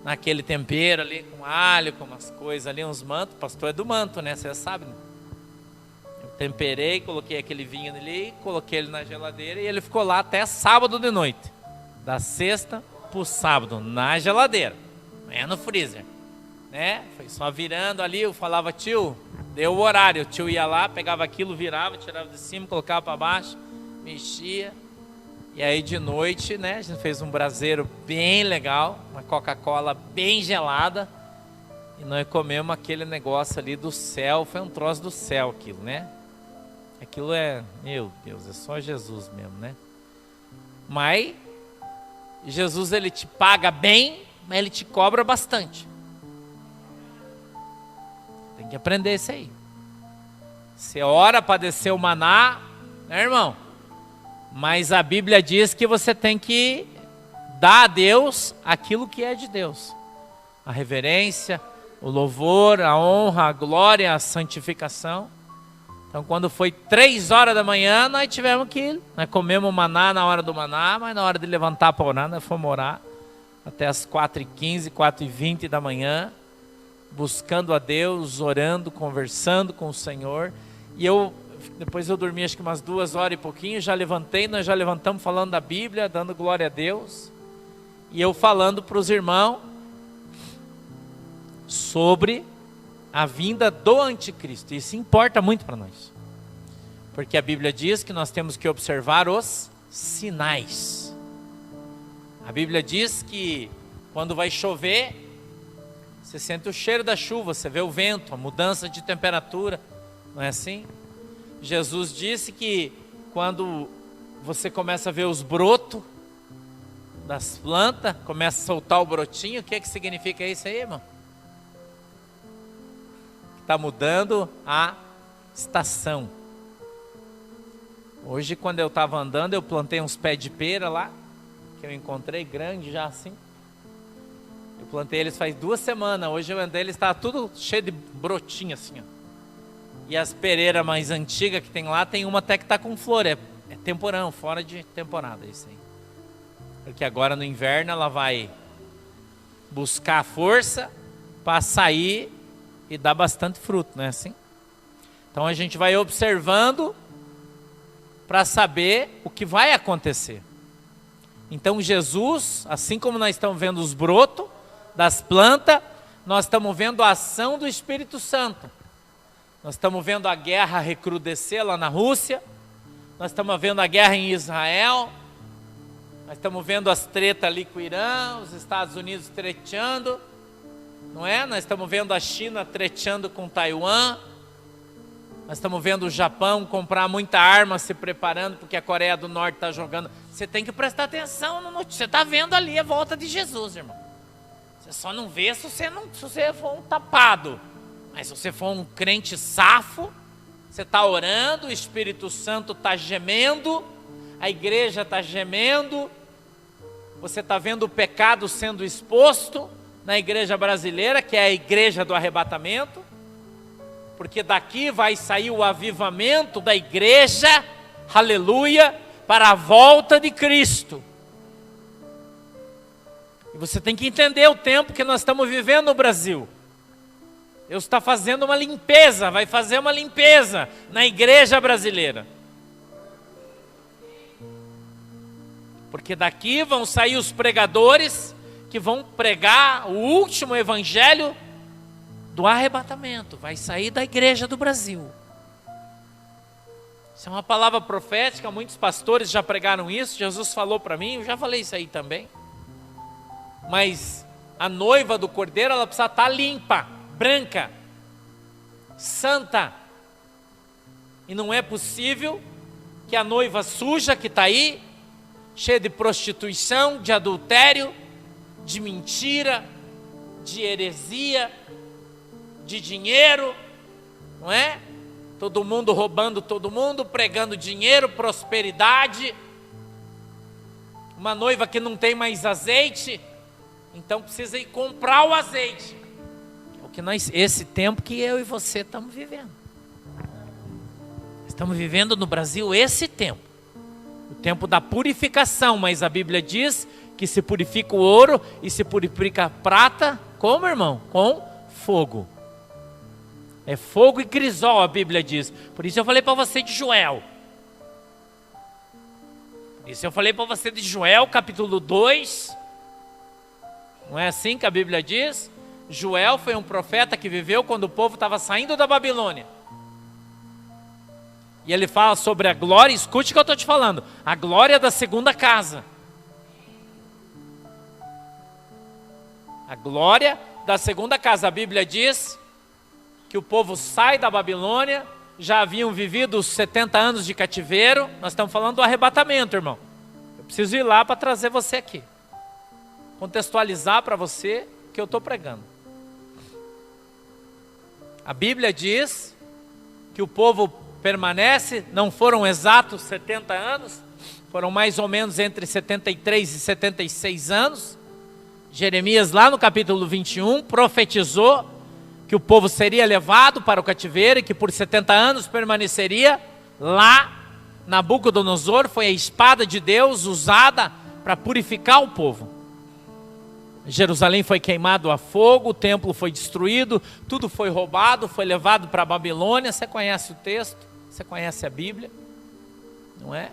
Naquele tempero ali, com alho, com umas coisas ali, uns mantos. O pastor é do manto, né? Você sabe, né? Eu temperei, coloquei aquele vinho ali, coloquei ele na geladeira e ele ficou lá até sábado de noite. Da sexta pro sábado, na geladeira. Não é no freezer, né? Foi só virando ali, eu falava, tio, deu o horário. O tio ia lá, pegava aquilo, virava, tirava de cima, colocava para baixo, mexia. E aí de noite, né, a gente fez um braseiro bem legal, uma Coca-Cola bem gelada. E nós comemos aquele negócio ali do céu, foi um troço do céu aquilo, né? Aquilo é, meu Deus, é só Jesus mesmo, né? Mas Jesus, ele te paga bem, mas ele te cobra bastante. Tem que aprender isso aí. Você ora para descer o maná, né, irmão? Mas a Bíblia diz que você tem que dar a Deus aquilo que é de Deus. A reverência, o louvor, a honra, a glória, a santificação. Então quando foi 3 horas da manhã, nós tivemos que... Nós comemos maná na hora do maná, mas na hora de levantar para orar, nós fomos orar. Até as 4h15, 4h20 da manhã. buscando a Deus, orando, conversando com o Senhor. E depois eu dormi acho que umas 2 horas e pouquinho, já levantei, nós já levantamos falando da Bíblia, dando glória a Deus. E eu falando para os irmãos sobre a vinda do anticristo. Isso importa muito para nós. Porque a Bíblia diz que nós temos que observar os sinais. A Bíblia diz que quando vai chover, você sente o cheiro da chuva, você vê o vento, a mudança de temperatura. Não é assim? Jesus disse que quando você começa a ver os brotos das plantas, começa a soltar o brotinho, o que significa isso aí, irmão? Está mudando a estação. Hoje, quando eu estava andando, eu plantei uns pés de pera lá, que eu encontrei grande já assim. Eu plantei eles faz 2 semanas, hoje eu andei, eles estavam tudo cheio de brotinho assim, ó. E as pereiras mais antigas que tem lá, tem uma até que está com flor, é temporão, fora de temporada isso aí. Porque agora no inverno ela vai buscar força para sair e dar bastante fruto, não é assim? Então a gente vai observando para saber o que vai acontecer. Então Jesus, assim como nós estamos vendo os brotos das plantas, nós estamos vendo a ação do Espírito Santo. Nós estamos vendo a guerra recrudescer lá na Rússia, nós estamos vendo a guerra em Israel, nós estamos vendo as tretas ali com o Irã, os Estados Unidos treteando, não é? Nós estamos vendo a China treteando com Taiwan, nós estamos vendo o Japão comprar muita arma, se preparando, porque a Coreia do Norte está jogando. Você tem que prestar atenção no notícia. Você está vendo ali a volta de Jesus, irmão. Você só não vê se você for um tapado. Mas se você for um crente safo, você está orando, o Espírito Santo está gemendo, a igreja está gemendo, você está vendo o pecado sendo exposto na igreja brasileira, que é a igreja do arrebatamento, porque daqui vai sair o avivamento da igreja, aleluia, para a volta de Cristo. E você tem que entender o tempo que nós estamos vivendo no Brasil. Deus está fazendo uma limpeza, vai fazer uma limpeza na igreja brasileira. Porque daqui vão sair os pregadores que vão pregar o último evangelho do arrebatamento. Vai sair da igreja do Brasil. Isso é uma palavra profética, muitos pastores já pregaram isso, Jesus falou para mim, eu já falei isso aí também. Mas a noiva do Cordeiro, ela precisa estar limpa, branca, santa. E não é possível que a noiva suja que está aí, cheia de prostituição, de adultério, de mentira, de heresia, de dinheiro, não é? Todo mundo roubando todo mundo, pregando dinheiro, prosperidade. Uma noiva que não tem mais azeite, então precisa ir comprar o azeite. Esse tempo que eu e você estamos vivendo. Estamos vivendo no Brasil esse tempo. O tempo da purificação, mas a Bíblia diz que se purifica o ouro e se purifica a prata, como, irmão? Com fogo. É fogo e crisol, a Bíblia diz. Por isso eu falei para você de Joel. Capítulo 2. Não é assim que a Bíblia diz? Joel foi um profeta que viveu quando o povo estava saindo da Babilônia. E ele fala sobre a glória, escute o que eu estou te falando, a glória da segunda casa. A glória da segunda casa. A Bíblia diz que o povo sai da Babilônia, já haviam vivido os 70 anos de cativeiro. Nós estamos falando do arrebatamento, irmão. Eu preciso ir lá para trazer você aqui, contextualizar para você o que eu estou pregando. A Bíblia diz que o povo permanece, não foram exatos 70 anos, foram mais ou menos entre 73 e 76 anos. Jeremias, lá no capítulo 21, profetizou que o povo seria levado para o cativeiro e que por 70 anos permaneceria lá. Nabucodonosor foi a espada de Deus usada para purificar o povo. Jerusalém foi queimado a fogo, o templo foi destruído, tudo foi roubado, foi levado para a Babilônia. Você conhece o texto? Você conhece a Bíblia? Não é?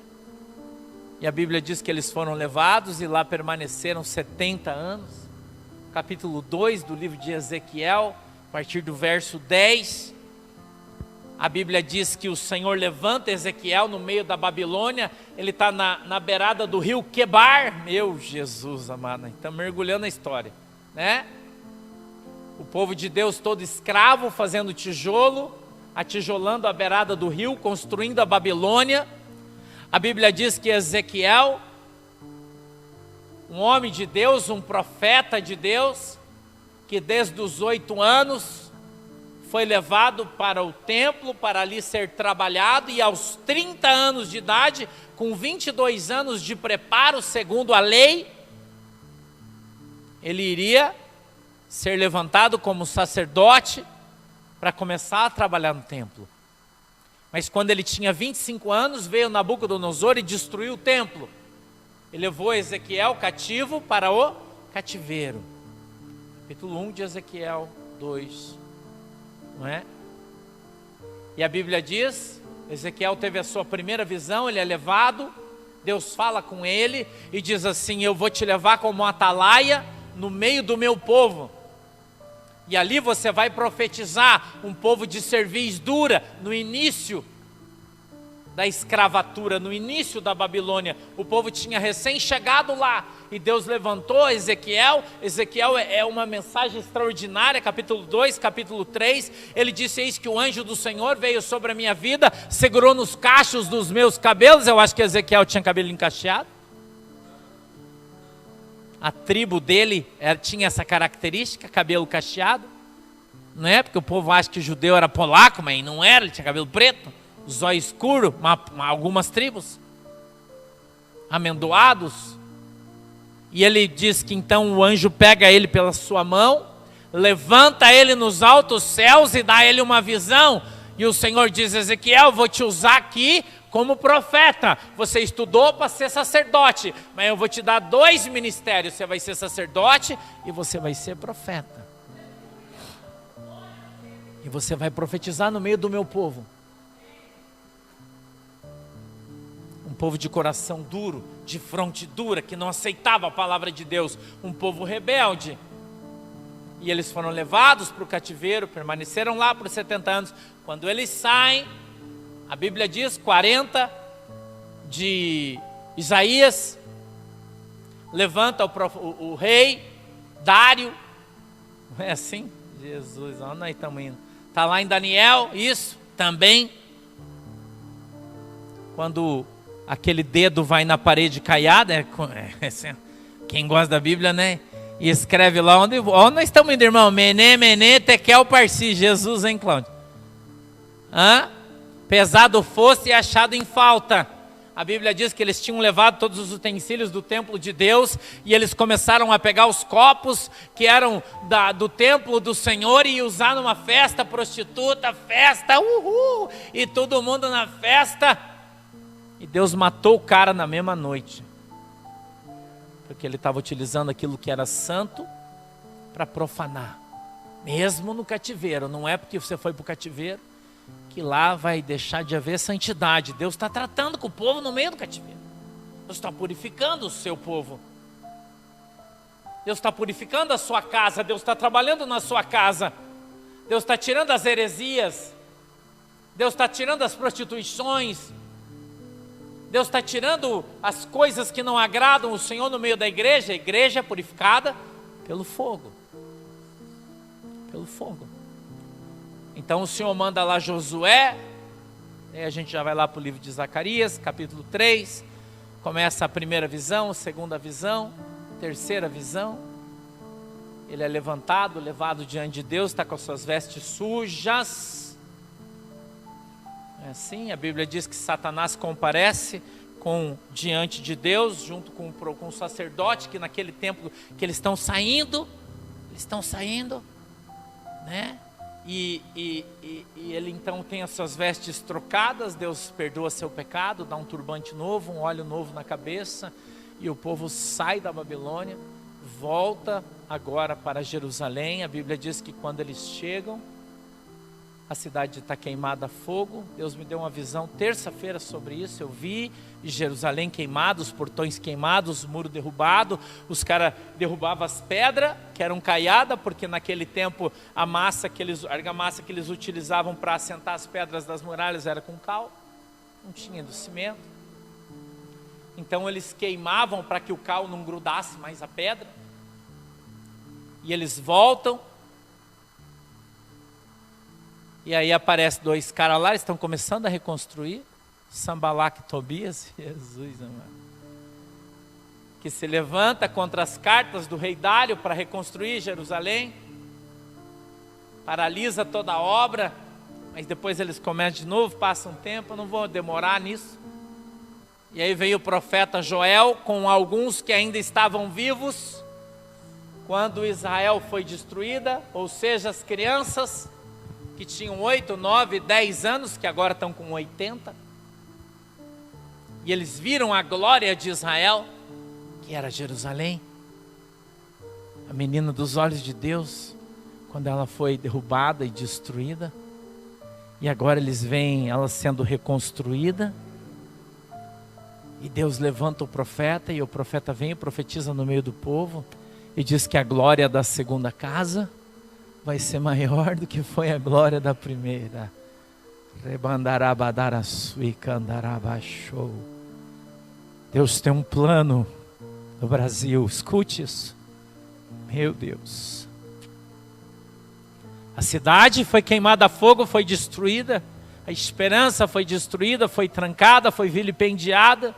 E a Bíblia diz que eles foram levados e lá permaneceram 70 anos. Capítulo 2 do livro de Ezequiel, a partir do verso 10. A Bíblia diz que o Senhor levanta Ezequiel no meio da Babilônia. Ele está na beirada do rio Quebar. Meu Jesus amado, estamos mergulhando na história, né? O povo de Deus todo escravo, fazendo tijolo, atijolando a beirada do rio, construindo a Babilônia. A Bíblia diz que Ezequiel, um homem de Deus, um profeta de Deus, que desde os 8 anos foi levado para o templo para ali ser trabalhado, e aos 30 anos de idade, com 22 anos de preparo segundo a lei, ele iria ser levantado como sacerdote para começar a trabalhar no templo. Mas quando ele tinha 25 anos, veio Nabucodonosor e destruiu o templo. Ele levou Ezequiel cativo para o cativeiro. Capítulo 1 de Ezequiel 2. Não é? E a Bíblia diz, Ezequiel teve a sua primeira visão, ele é levado, Deus fala com ele e diz assim: eu vou te levar como atalaia no meio do meu povo, e ali você vai profetizar um povo de cerviz dura. No início da escravatura, no início da Babilônia, o povo tinha recém chegado lá, e Deus levantou Ezequiel. Ezequiel é uma mensagem extraordinária, capítulo 2, capítulo 3, ele disse: eis que o anjo do Senhor veio sobre a minha vida, segurou nos cachos dos meus cabelos. Eu acho que Ezequiel tinha cabelo encaixeado, a tribo dele tinha essa característica, cabelo cacheado, não é? Porque o povo acha que o judeu era polaco, mas não era, ele tinha cabelo preto, zóio escuro, algumas tribos, amendoados. E ele diz que então o anjo pega ele pela sua mão, levanta ele nos altos céus e dá a ele uma visão. E o Senhor diz: Ezequiel, vou te usar aqui como profeta. Você estudou para ser sacerdote, mas eu vou te dar 2 ministérios. Você vai ser sacerdote e você vai ser profeta. E você vai profetizar no meio do meu povo. Um povo de coração duro, de fronte dura, que não aceitava a palavra de Deus. Um povo rebelde. E eles foram levados para o cativeiro, permaneceram lá por 70 anos. Quando eles saem, a Bíblia diz, 40 de Isaías, levanta o rei Dário. Não é assim? Jesus, onde nós estamos indo? Está lá em Daniel, isso também. Quando aquele dedo vai na parede caiada, quem gosta da Bíblia, né? E escreve lá onde nós estamos indo, irmão. Mené, mené, tekel, parsi. Jesus, hein, Cláudio? Pesado fosse e achado em falta. A Bíblia diz que eles tinham levado todos os utensílios do templo de Deus, e eles começaram a pegar os copos que eram do templo do Senhor e usar numa festa prostituta, festa, uhul, e todo mundo na festa. E Deus matou o cara na mesma noite, porque ele estava utilizando aquilo que era santo para profanar, mesmo no cativeiro. Não é porque você foi para o cativeiro que lá vai deixar de haver santidade. Deus está tratando com o povo no meio do cativeiro. Deus está purificando o seu povo. Deus está purificando a sua casa. Deus está trabalhando na sua casa. Deus está tirando as heresias. Deus está tirando as prostituições. Deus está tirando as coisas que não agradam o Senhor no meio da igreja. A igreja é purificada pelo fogo. Pelo fogo. Então o Senhor manda lá Josué. Aí a gente já vai lá para o livro de Zacarias, capítulo 3. Começa a primeira visão, a segunda visão, a terceira visão. Ele é levantado, levado diante de Deus, está com as suas vestes sujas. É assim, a Bíblia diz que Satanás comparece diante de Deus, junto com o sacerdote, que naquele templo que eles estão saindo, né? E ele então tem as suas vestes trocadas. Deus perdoa seu pecado, dá um turbante novo, um óleo novo na cabeça, e o povo sai da Babilônia, volta agora para Jerusalém. A Bíblia diz que quando eles chegam, a cidade está queimada a fogo. Deus me deu uma visão terça-feira sobre isso. Eu vi Jerusalém queimado, os portões queimados, o muro derrubado. Os caras derrubavam as pedras, que eram caiadas, porque naquele tempo a argamassa que eles utilizavam para assentar as pedras das muralhas era com cal, não tinha do cimento. Então eles queimavam para que o cal não grudasse mais a pedra. E eles voltam. E aí aparece dois caras lá, eles estão começando a reconstruir. Sanbalat e Tobias, Jesus amado, que se levanta contra as cartas do rei Dário para reconstruir Jerusalém. Paralisa toda a obra, mas depois eles começam de novo, passa um tempo, eu não vou demorar nisso. E aí veio o profeta Joel com alguns que ainda estavam vivos quando Israel foi destruída, ou seja, as crianças que tinham 8, 9, 10 anos, que agora estão com 80. E eles viram a glória de Israel, que era Jerusalém, a menina dos olhos de Deus, quando ela foi derrubada e destruída. E agora eles veem ela sendo reconstruída. E Deus levanta o profeta, e o profeta vem e profetiza no meio do povo, e diz que a glória da segunda casa vai ser maior do que foi a glória da primeira. Deus tem um plano no Brasil, escute isso. Meu Deus. A cidade foi queimada a fogo, foi destruída. A esperança foi destruída, foi trancada, foi vilipendiada.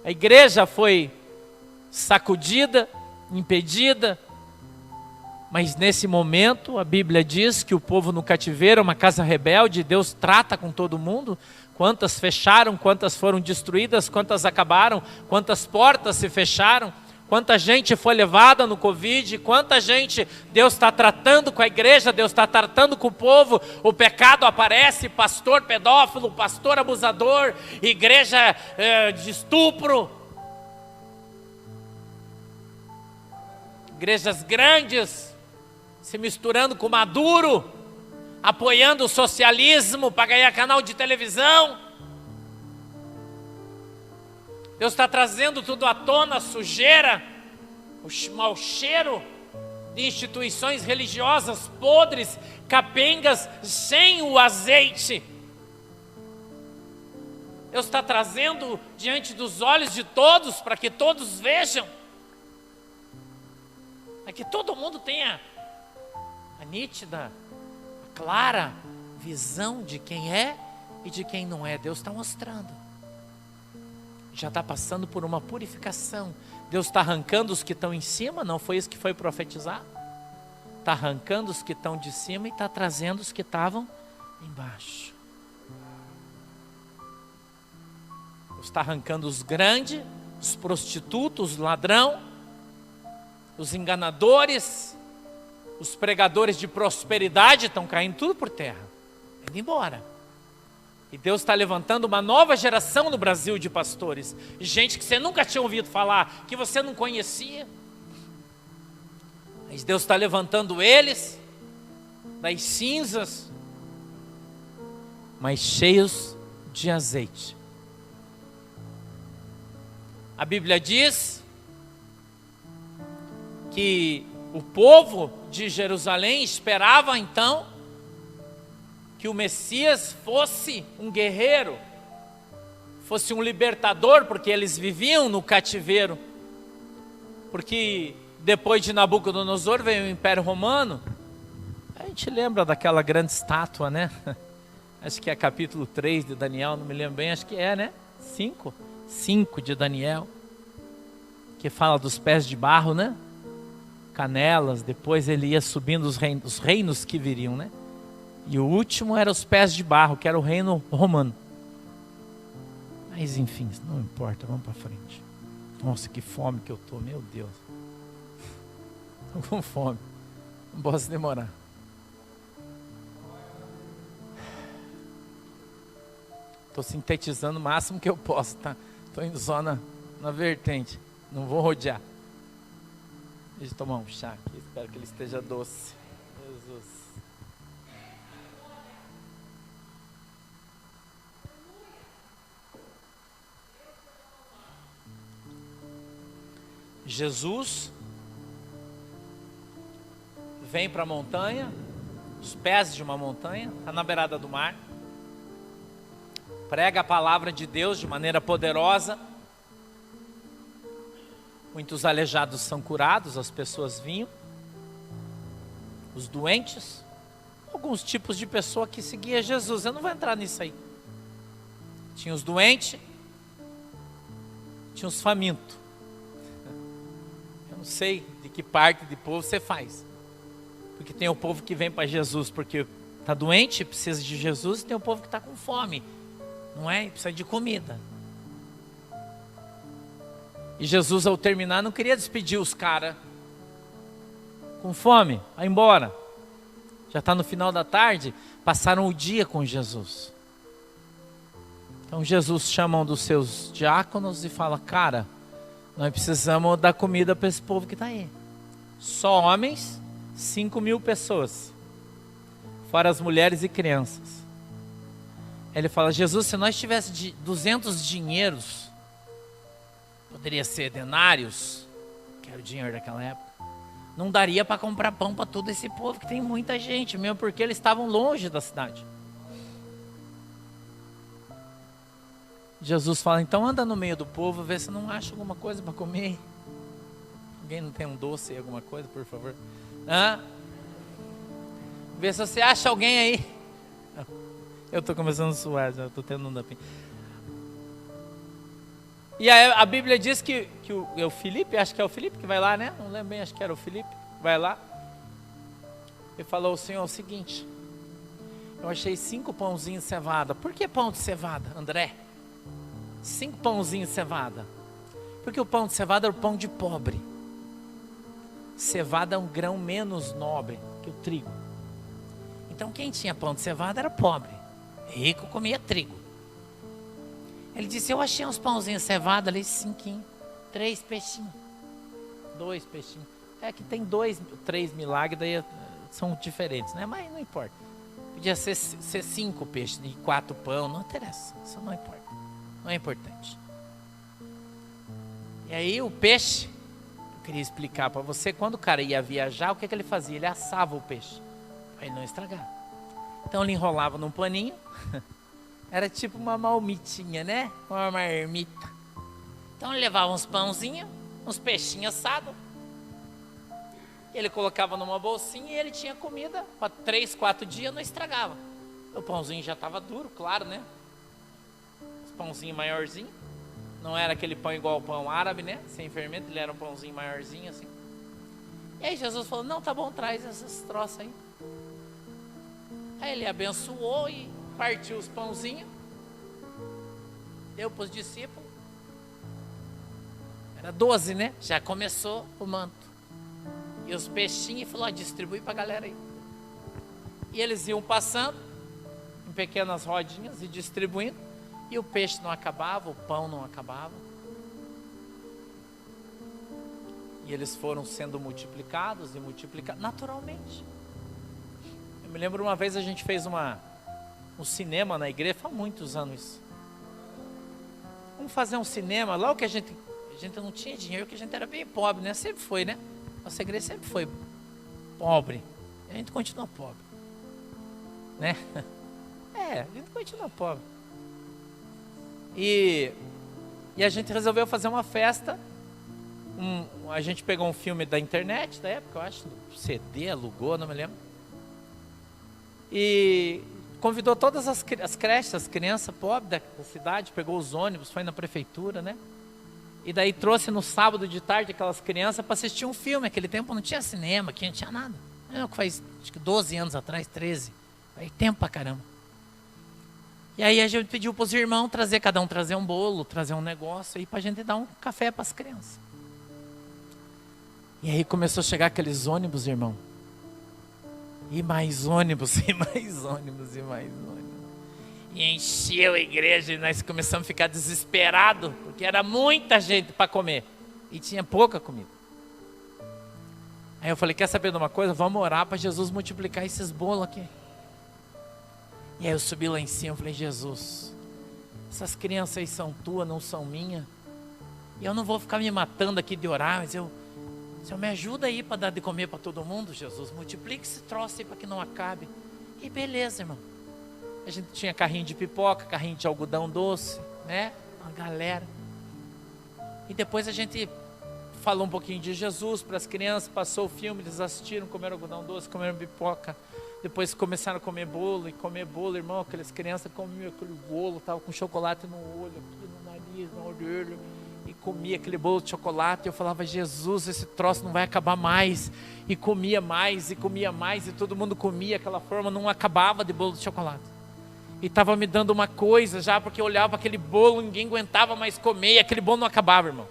A igreja foi sacudida, impedida. Mas nesse momento, a Bíblia diz que o povo no cativeiro é uma casa rebelde. Deus trata com todo mundo. Quantas fecharam, quantas foram destruídas, quantas acabaram, quantas portas se fecharam, quanta gente foi levada no Covid, quanta gente Deus está tratando com a igreja, Deus está tratando com o povo. O pecado aparece, pastor pedófilo, pastor abusador, igreja de estupro. Igrejas grandes se misturando com Maduro, apoiando o socialismo para ganhar canal de televisão. Deus está trazendo tudo à tona, a sujeira, o mau cheiro de instituições religiosas podres, capengas, sem o azeite. Deus está trazendo diante dos olhos de todos, para que todos vejam, para que todo mundo tenha a nítida, a clara visão de quem é e de quem não é. Deus está mostrando. Já está passando por uma purificação. Deus está arrancando os que estão em cima, não foi isso que foi profetizado? Está arrancando os que estão de cima e está trazendo os que estavam embaixo. Deus está arrancando os grandes, os prostitutos, os ladrão, os enganadores, os pregadores de prosperidade estão caindo tudo por terra, indo embora. E Deus está levantando uma nova geração no Brasil de pastores, gente que você nunca tinha ouvido falar, que você não conhecia. Mas Deus está levantando eles das cinzas, mas cheios de azeite. A Bíblia diz que o povo de Jerusalém esperava então que o Messias fosse um guerreiro, fosse um libertador, porque eles viviam no cativeiro. Porque depois de Nabucodonosor veio o Império Romano. A gente lembra daquela grande estátua, né? Acho que é capítulo 3 de Daniel, não me lembro bem, acho que é, né? 5 de Daniel, que fala dos pés de barro, né? Canelas, depois ele ia subindo os reinos que viriam, né? E o último era os pés de barro, que era o reino romano. Mas enfim, não importa, vamos para frente. Nossa, que fome que eu tô, meu Deus. Estou com fome, não posso demorar. Estou sintetizando o máximo que eu posso, tá? Estou indo só na vertente, não vou rodear. Deixa eu tomar um chá aqui, espero que ele esteja doce. Jesus. Jesus vem para a montanha, os pés de uma montanha, está na beirada do mar, prega a palavra de Deus de maneira poderosa, muitos aleijados são curados, as pessoas vinham, os doentes, alguns tipos de pessoa que seguia Jesus, eu não vou entrar nisso aí. Tinha os doentes, tinha os famintos. Eu não sei de que parte de povo você faz, porque tem o povo que vem para Jesus porque está doente, precisa de Jesus, e tem o povo que está com fome, não é? E precisa de comida. E Jesus, ao terminar, não queria despedir os caras com fome, vai embora. Já está no final da tarde, passaram o dia com Jesus. Então Jesus chama um dos seus diáconos e fala: cara, nós precisamos dar comida para esse povo que está aí. Só homens, 5.000 pessoas, fora as mulheres e crianças. Ele fala: Jesus, se nós tivéssemos 200 dinheiros, poderia ser denários, que era o dinheiro daquela época, não daria para comprar pão para todo esse povo, que tem muita gente, mesmo porque eles estavam longe da cidade. Jesus fala: então anda no meio do povo, vê se não acha alguma coisa para comer. Alguém não tem um doce aí, alguma coisa, por favor? Vê se você acha alguém aí. Eu estou começando a suar, já estou tendo um dapinho. E a Bíblia diz que o Filipe, acho que é o Filipe que vai lá, né? Não lembro bem, acho que era o Filipe, vai lá. Ele falou: Senhor, é o seguinte, eu achei 5 pãozinhos de cevada. Por que pão de cevada, André? 5 pãozinhos de cevada. Porque o pão de cevada era o pão de pobre. Cevada é um grão menos nobre que o trigo. Então quem tinha pão de cevada era pobre. Rico comia trigo. Ele disse: eu achei uns pãozinhos de cevada ali, 5, 3 peixinhos, 2 peixinhos. É que tem 2, 3 milagres, daí são diferentes, né? Mas não importa. Podia ser 5 peixes e 4 pão, não interessa. Isso não importa. Não é importante. E aí o peixe, eu queria explicar para você, quando o cara ia viajar, o que ele fazia? Ele assava o peixe, para ele não estragar. Então ele enrolava num paninho, era tipo uma marmitinha, né? Uma marmita. Então ele levava uns pãozinhos, uns peixinhos assados, ele colocava numa bolsinha e ele tinha comida para 3, 4 dias, não estragava. O pãozinho já estava duro, claro, né? Pãozinho maiorzinho, não era aquele pão igual ao pão árabe, né? Sem fermento, ele era um pãozinho maiorzinho assim. E aí Jesus falou: não, tá bom, traz esses troços aí. Aí ele abençoou e partiu os pãozinhos, deu para os discípulos. Era 12, né? Já começou o manto. E os peixinhos, falou: distribui para a galera aí. E eles iam passando em pequenas rodinhas e distribuindo. E o peixe não acabava, o pão não acabava. E eles foram sendo multiplicados e multiplicados naturalmente. Eu me lembro uma vez a gente fez um cinema na igreja, faz muitos anos isso. Vamos fazer um cinema, logo que a gente não tinha dinheiro, que a gente era bem pobre, né? Sempre foi, né? Nossa igreja sempre foi pobre. A gente continua pobre, né? A gente continua pobre. E a gente resolveu fazer uma festa. A gente pegou um filme da internet da época, eu acho, CD, alugou, não me lembro. E convidou todas as creches, as crianças pobres da cidade, pegou os ônibus, foi na prefeitura, né? E daí trouxe no sábado de tarde aquelas crianças para assistir um filme. Naquele tempo não tinha cinema, aqui não tinha nada. Faz acho que 12 anos atrás, 13. Faz tempo pra caramba. E aí a gente pediu para os irmãos trazer, cada um trazer um bolo, trazer um negócio aí para a gente dar um café para as crianças. E aí começou a chegar aqueles ônibus, irmão. E mais ônibus, e mais ônibus, e mais ônibus. E encheu a igreja e nós começamos a ficar desesperados, porque era muita gente para comer. E tinha pouca comida. Aí eu falei, quer saber de uma coisa? Vamos orar para Jesus multiplicar esses bolos aqui. E aí eu subi lá em cima, falei, Jesus, essas crianças aí são tuas, não são minhas. E eu não vou ficar me matando aqui de orar, mas Senhor, me ajuda aí para dar de comer para todo mundo, Jesus. Multiplica esse troço aí para que não acabe. E beleza, irmão. A gente tinha carrinho de pipoca, carrinho de algodão doce, né? Uma galera. E depois a gente falou um pouquinho de Jesus para as crianças, passou o filme, eles assistiram, comeram algodão doce, comeram pipoca. Depois começaram a comer bolo, irmão. Aquelas crianças comiam aquele bolo, tava com chocolate no olho, aqui no nariz, no olho, e comia aquele bolo de chocolate. E eu falava, Jesus, esse troço não vai acabar mais. E comia mais, e todo mundo comia aquela forma, não acabava de bolo de chocolate. E estava me dando uma coisa já, porque eu olhava aquele bolo, ninguém aguentava mais comer, e aquele bolo não acabava, irmão.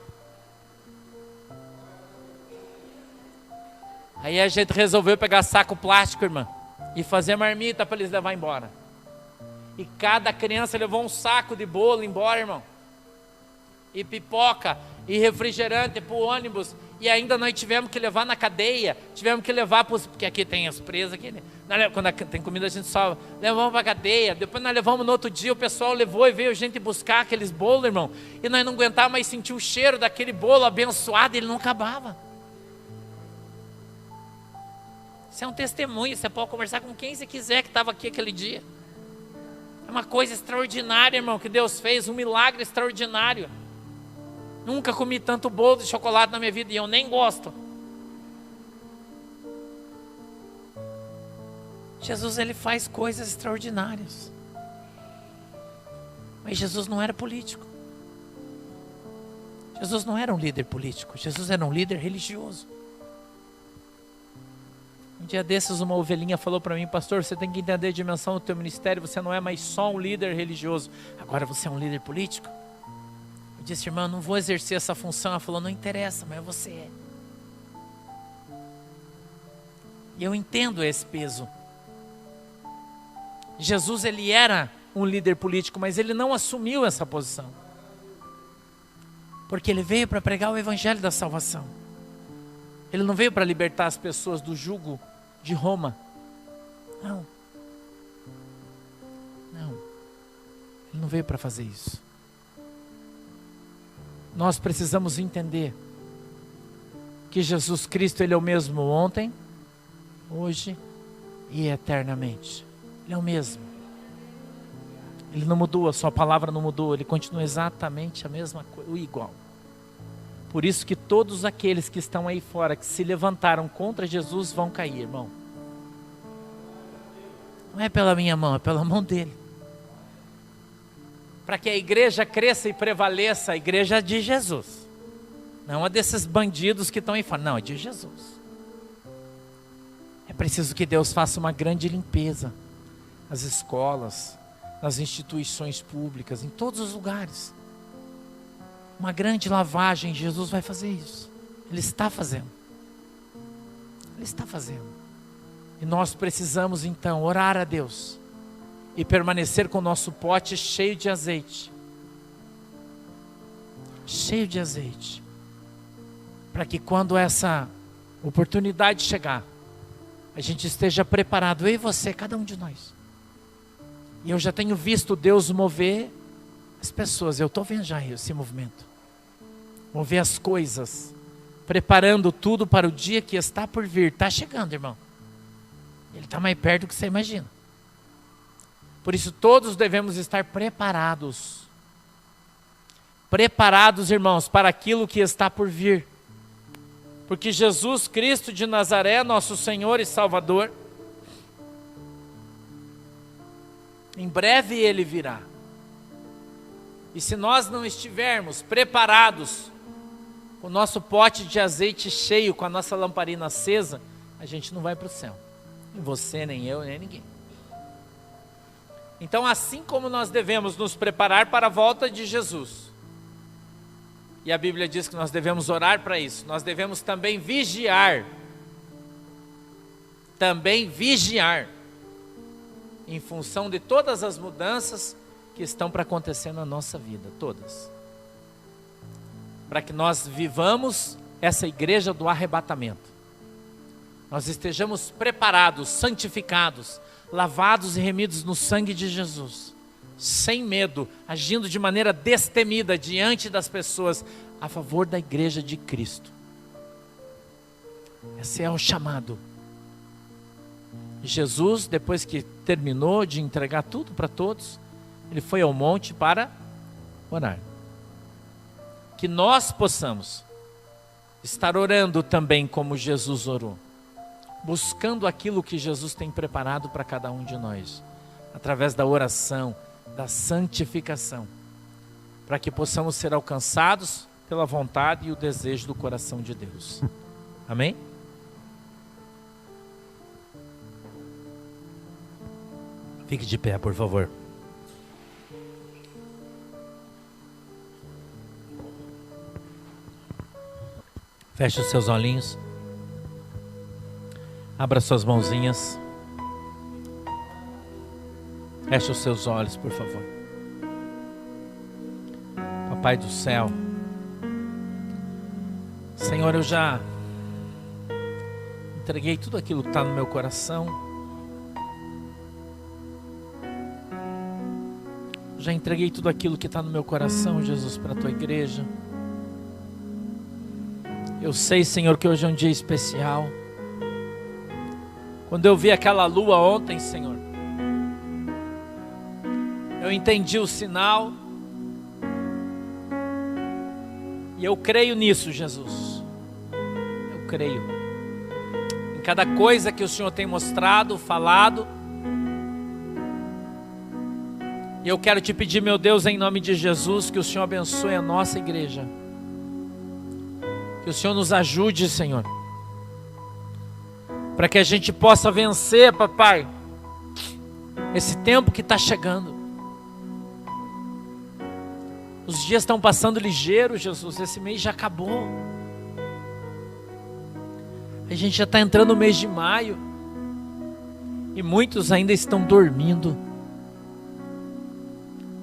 Aí a gente resolveu pegar saco plástico, irmã, e fazer marmita para eles levar embora. E cada criança levou um saco de bolo embora, irmão. E pipoca, e refrigerante para o ônibus. E ainda nós tivemos que levar na cadeia. Tivemos que levar para os... Porque aqui tem as presas. Aqui, né? Quando tem comida a gente só levamos para a cadeia. Depois nós levamos no outro dia. O pessoal levou e veio a gente buscar aqueles bolos, irmão. E nós não aguentávamos mais sentir o cheiro daquele bolo abençoado. Ele não acabava. Isso é um testemunho. Você pode conversar com quem você quiser que estava aqui aquele dia. É uma coisa extraordinária, irmão, que Deus fez. Um milagre extraordinário. Nunca comi tanto bolo de chocolate na minha vida e eu nem gosto. Jesus, ele faz coisas extraordinárias. Mas Jesus não era político. Jesus não era um líder político. Jesus era um líder religioso. Um dia desses uma ovelhinha falou para mim, pastor, você tem que entender a dimensão do teu ministério. Você não é mais só um líder religioso. Agora você é um líder político. Eu disse, irmã, não vou exercer essa função. Ela falou, não interessa, mas você é. E eu entendo esse peso. Jesus, ele era um líder político, mas ele não assumiu essa posição. Porque ele veio para pregar o evangelho da salvação. Ele não veio para libertar as pessoas do jugo de Roma. Não. Não. Ele não veio para fazer isso. Nós precisamos entender que Jesus Cristo, ele é o mesmo ontem, hoje e eternamente. Ele é o mesmo. Ele não mudou, a sua palavra não mudou, ele continua exatamente a mesma coisa, o igual. Por isso que todos aqueles que estão aí fora, que se levantaram contra Jesus, vão cair, irmão. Não é pela minha mão, é pela mão dele. Para que a igreja cresça e prevaleça, a igreja de Jesus. Não é desses bandidos que estão aí fora, não, é de Jesus. É preciso que Deus faça uma grande limpeza nas escolas, nas instituições públicas, em todos os lugares. Uma grande lavagem, Jesus vai fazer isso. Ele está fazendo. Ele está fazendo. E nós precisamos então orar a Deus e permanecer com o nosso pote cheio de azeite. Cheio de azeite. Para que quando essa oportunidade chegar, a gente esteja preparado, eu e você, cada um de nós. E eu já tenho visto Deus mover as pessoas, eu estou vendo já esse movimento. Mover as coisas, preparando tudo para o dia que está por vir. Está chegando, irmão. Ele está mais perto do que você imagina. Por isso todos devemos estar preparados. Preparados, irmãos, para aquilo que está por vir. Porque Jesus Cristo de Nazaré, nosso Senhor e Salvador, em breve Ele virá. E se nós não estivermos preparados, com o nosso pote de azeite cheio, com a nossa lamparina acesa, a gente não vai para o céu. Nem você, nem eu, nem ninguém. Então, assim como nós devemos nos preparar para a volta de Jesus, e a Bíblia diz que nós devemos orar para isso, nós devemos também vigiar. Também vigiar. Em função de todas as mudanças que estão para acontecer na nossa vida, todas. Para que nós vivamos essa igreja do arrebatamento. nós estejamos preparados, santificados, lavados e remidos no sangue de Jesus, sem medo, agindo de maneira destemida diante das pessoas, a favor da igreja de Cristo. Esse é o chamado. Jesus, depois que terminou de entregar tudo para todos, ele foi ao monte para orar. Que nós possamos estar orando também como Jesus orou, buscando aquilo que Jesus tem preparado para cada um de nós, através da oração, da santificação, para que possamos ser alcançados pela vontade e o desejo do coração de Deus. Amém? Fique de pé, por favor. Feche os seus olhinhos. Abra suas mãozinhas. Feche os seus olhos, por favor. Papai do céu, Senhor, eu já entreguei tudo aquilo que está no meu coração. Já entreguei tudo aquilo que está no meu coração, Jesus, para a tua igreja. Eu sei, Senhor, que hoje é um dia especial. Quando eu vi aquela lua ontem, Senhor, eu entendi o sinal. E eu creio nisso, Jesus. Eu creio em cada coisa que o Senhor tem mostrado, falado. E eu quero te pedir, meu Deus, em nome de Jesus, que o Senhor abençoe a nossa igreja. Que o Senhor nos ajude, Senhor, para que a gente possa vencer, papai, esse tempo que está chegando. Os dias estão passando ligeiro, Jesus. Esse mês já acabou. A gente já está entrando no mês de maio. E muitos ainda estão dormindo.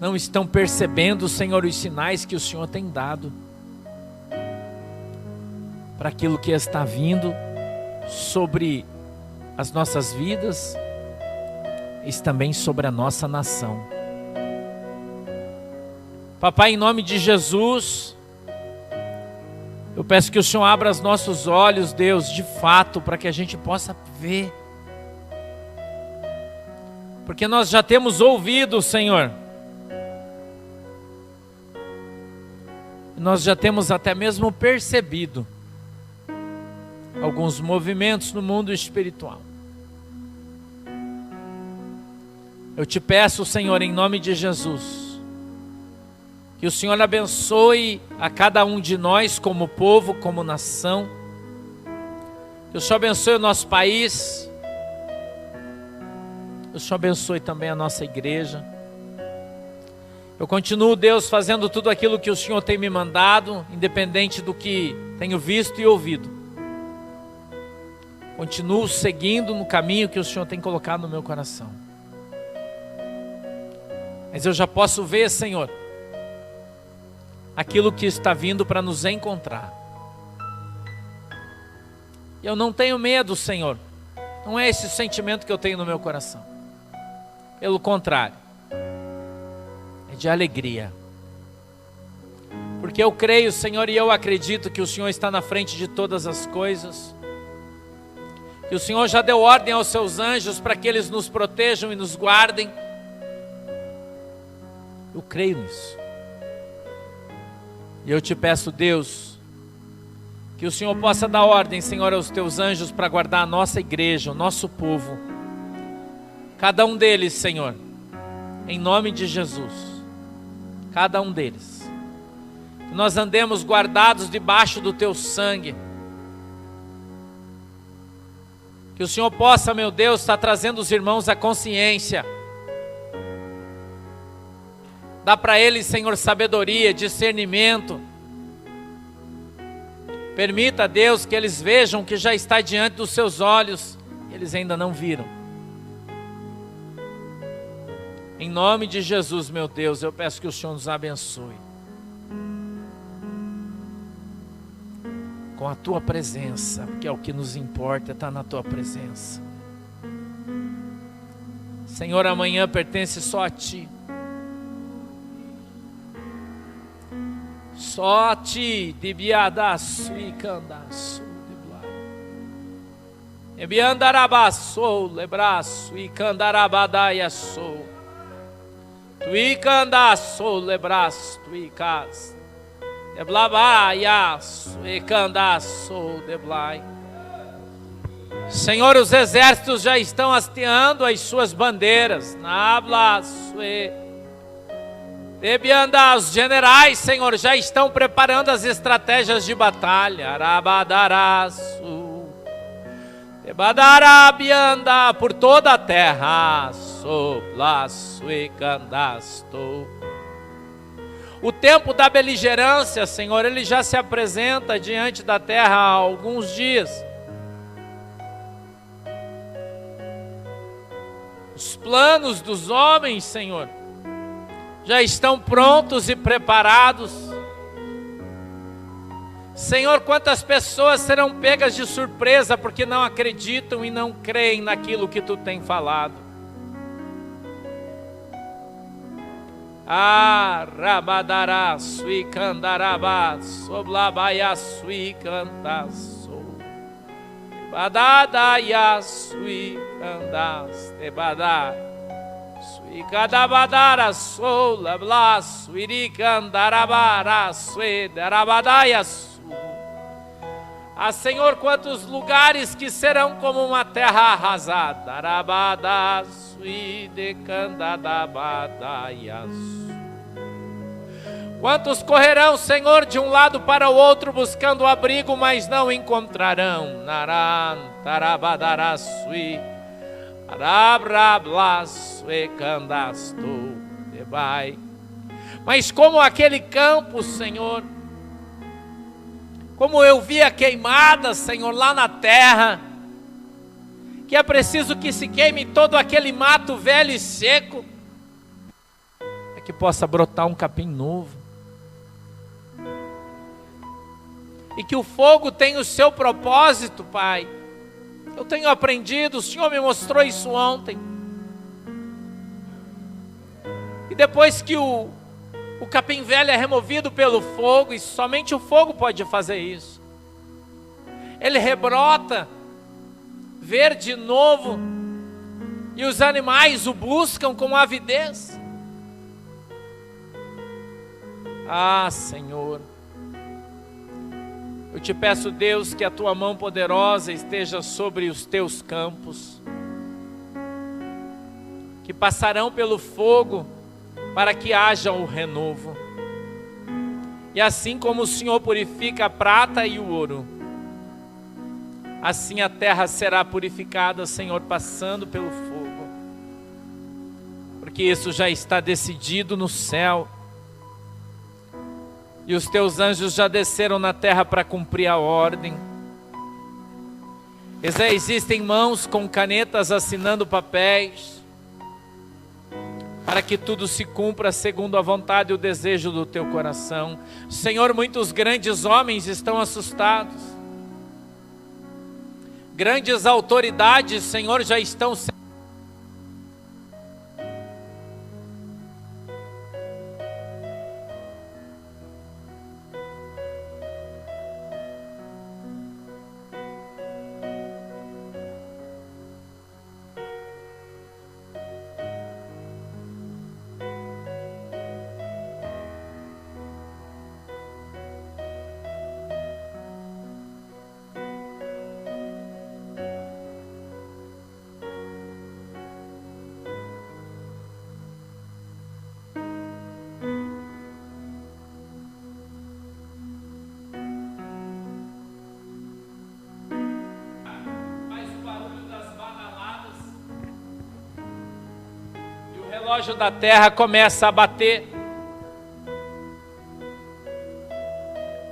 Não estão percebendo, Senhor, os sinais que o Senhor tem dado para aquilo que está vindo sobre as nossas vidas e também sobre a nossa nação. Papai, em nome de Jesus, eu peço que o Senhor abra os nossos olhos, Deus, de fato, para que a gente possa ver. Porque nós já temos ouvido, Senhor. Nós já temos até mesmo percebido alguns movimentos no mundo espiritual. Eu te peço, Senhor, em nome de Jesus, que o Senhor abençoe a cada um de nós como povo, como nação. Que o Senhor abençoe o nosso país. Que o Senhor abençoe também a nossa igreja. Eu continuo, Deus, fazendo tudo aquilo que o Senhor tem me mandado, independente do que tenho visto e ouvido. Continuo seguindo no caminho que o Senhor tem colocado no meu coração. Mas eu já posso ver, Senhor, aquilo que está vindo para nos encontrar. E eu não tenho medo, Senhor. Não é esse o sentimento que eu tenho no meu coração. Pelo contrário, é de alegria. Porque eu creio, Senhor, e eu acredito que o Senhor está na frente de todas as coisas. Que o Senhor já deu ordem aos seus anjos para que eles nos protejam e nos guardem. Eu creio nisso. E eu te peço, Deus, que o Senhor possa dar ordem, Senhor, aos teus anjos para guardar a nossa igreja, o nosso povo. Cada um deles, Senhor, em nome de Jesus. Cada um deles. Que nós andemos guardados debaixo do teu sangue. Que o Senhor possa, meu Deus, estar trazendo os irmãos à consciência. Dá para eles, Senhor, sabedoria, discernimento. Permita, Deus, que eles vejam o que já está diante dos seus olhos. Eles ainda não viram. Em nome de Jesus, meu Deus, eu peço que o Senhor nos abençoe. com a tua presença, porque é o que nos importa, estar na tua presença. Senhor, amanhã pertence só a ti. Só a ti, dibiadaço e candaço, ebiandarabaço, lebraço e candarabadaiaço, tui candaço, lebraço, tui cas, eblabaiaço e candaço, deblai. Senhor, os exércitos já estão hasteando as suas bandeiras, nablaço e Ebianda, os generais, Senhor, já estão preparando as estratégias de batalha. Arabadaraçu, Ebadarabianda, por toda a terra. Soplaço e candasto. O tempo da beligerância, Senhor, ele já se apresenta diante da terra há alguns dias. Os planos dos homens, Senhor, já estão prontos e preparados. Senhor, quantas pessoas serão pegas de surpresa porque não acreditam e não creem naquilo que tu tem falado. Rabadaraço e candarabaço, oblabaiaço e cantaço, badadaiaço e candaste, badar. Ikadabadara sola blaço iricandarabara suedarabadaiaçu. Ah, Senhor, quantos lugares que serão como uma terra arrasada. Arabadaçu e decandadabadaiaçu. Quantos correrão, Senhor, de um lado para o outro buscando abrigo, mas não encontrarão. Naran tarabadaraçu e arablaço e candasto debai. Mas como aquele campo, Senhor, como eu vi a queimada, Senhor, lá na terra, que é preciso que se queime todo aquele mato velho e seco, é que possa brotar um capim novo, e que o fogo tenha o seu propósito, Pai. Eu tenho aprendido, o Senhor me mostrou isso ontem. E depois que o capim velho é removido pelo fogo, e somente o fogo pode fazer isso, ele rebrota verde novo, e os animais o buscam com avidez. Ah, Senhor, eu te peço, Deus, que a tua mão poderosa esteja sobre os teus campos, que passarão pelo fogo para que haja o renovo. E assim como o Senhor purifica a prata e o ouro, assim a terra será purificada, Senhor, passando pelo fogo, porque isso já está decidido no céu. E os teus anjos já desceram na terra para cumprir a ordem. Existem mãos com canetas assinando papéis, para que tudo se cumpra segundo a vontade e o desejo do teu coração. Senhor, muitos grandes homens estão assustados. Grandes autoridades, Senhor, já estão sendo o relógio da terra começa a bater,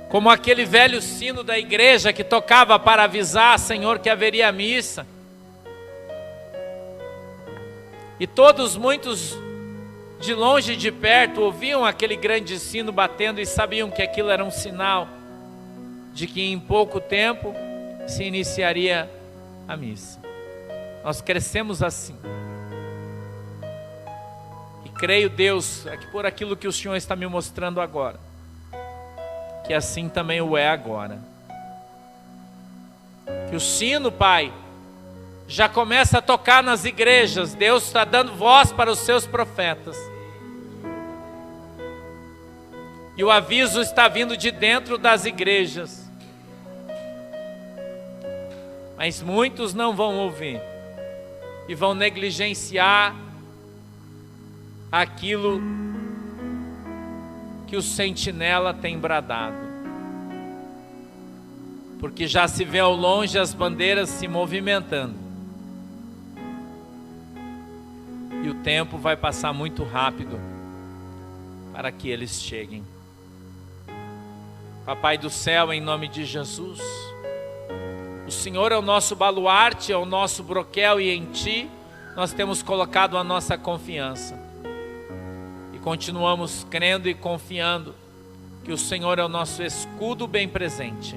como aquele velho sino da igreja que tocava para avisar, Senhor, que haveria missa. E todos, muitos de longe e de perto, ouviam aquele grande sino batendo e sabiam que aquilo era um sinal de que em pouco tempo se iniciaria a missa. Nós crescemos assim. E creio, Deus, que por aquilo que o Senhor está me mostrando agora, que assim também o é agora. Que o sino, Pai, já começa a tocar nas igrejas. Deus está dando voz para os seus profetas. E o aviso está vindo de dentro das igrejas. Mas muitos não vão ouvir. E vão negligenciar aquilo que o sentinela tem bradado. Porque já se vê ao longe as bandeiras se movimentando. E o tempo vai passar muito rápido para que eles cheguem. Papai do céu, em nome de Jesus, o Senhor é o nosso baluarte, é o nosso broquel, e em Ti nós temos colocado a nossa confiança. E continuamos crendo e confiando que o Senhor é o nosso escudo bem presente.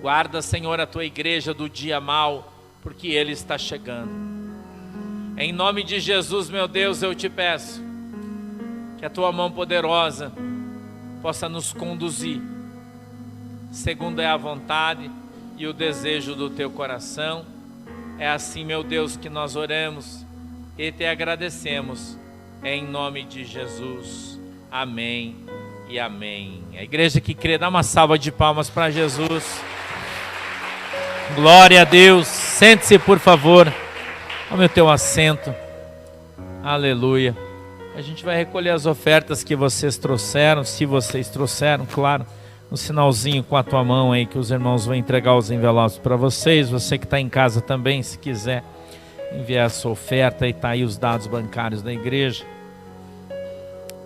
Guarda, Senhor, a Tua igreja do dia mau, porque Ele está chegando. Em nome de Jesus, meu Deus, eu Te peço que a Tua mão poderosa possa nos conduzir, segundo é a vontade e o desejo do Teu coração. É assim, meu Deus, que nós oramos e Te agradecemos, em nome de Jesus. Amém e amém. A igreja que crê, dá uma salva de palmas para Jesus. Glória a Deus. Sente-se, por favor. Tome o teu assento. Aleluia. A gente vai recolher as ofertas que vocês trouxeram, se vocês trouxeram, claro, no sinalzinho com a tua mão aí, que os irmãos vão entregar os envelopes para vocês. Você que está em casa também, se quiser enviar a sua oferta, e está aí os dados bancários da igreja.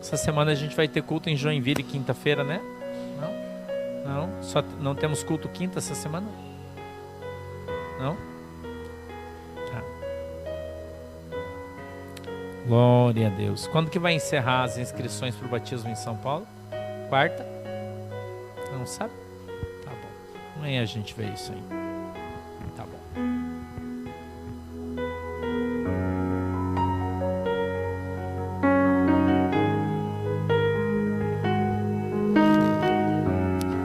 Essa semana a gente vai ter culto em Joinville, quinta-feira, né? Não? Só não temos culto quinta essa semana? Não? Tá. Glória a Deus. Quando que vai encerrar as inscrições para o batismo em São Paulo? Quarta? Não sabe? Tá bom. Amanhã a gente vê isso aí. Tá bom.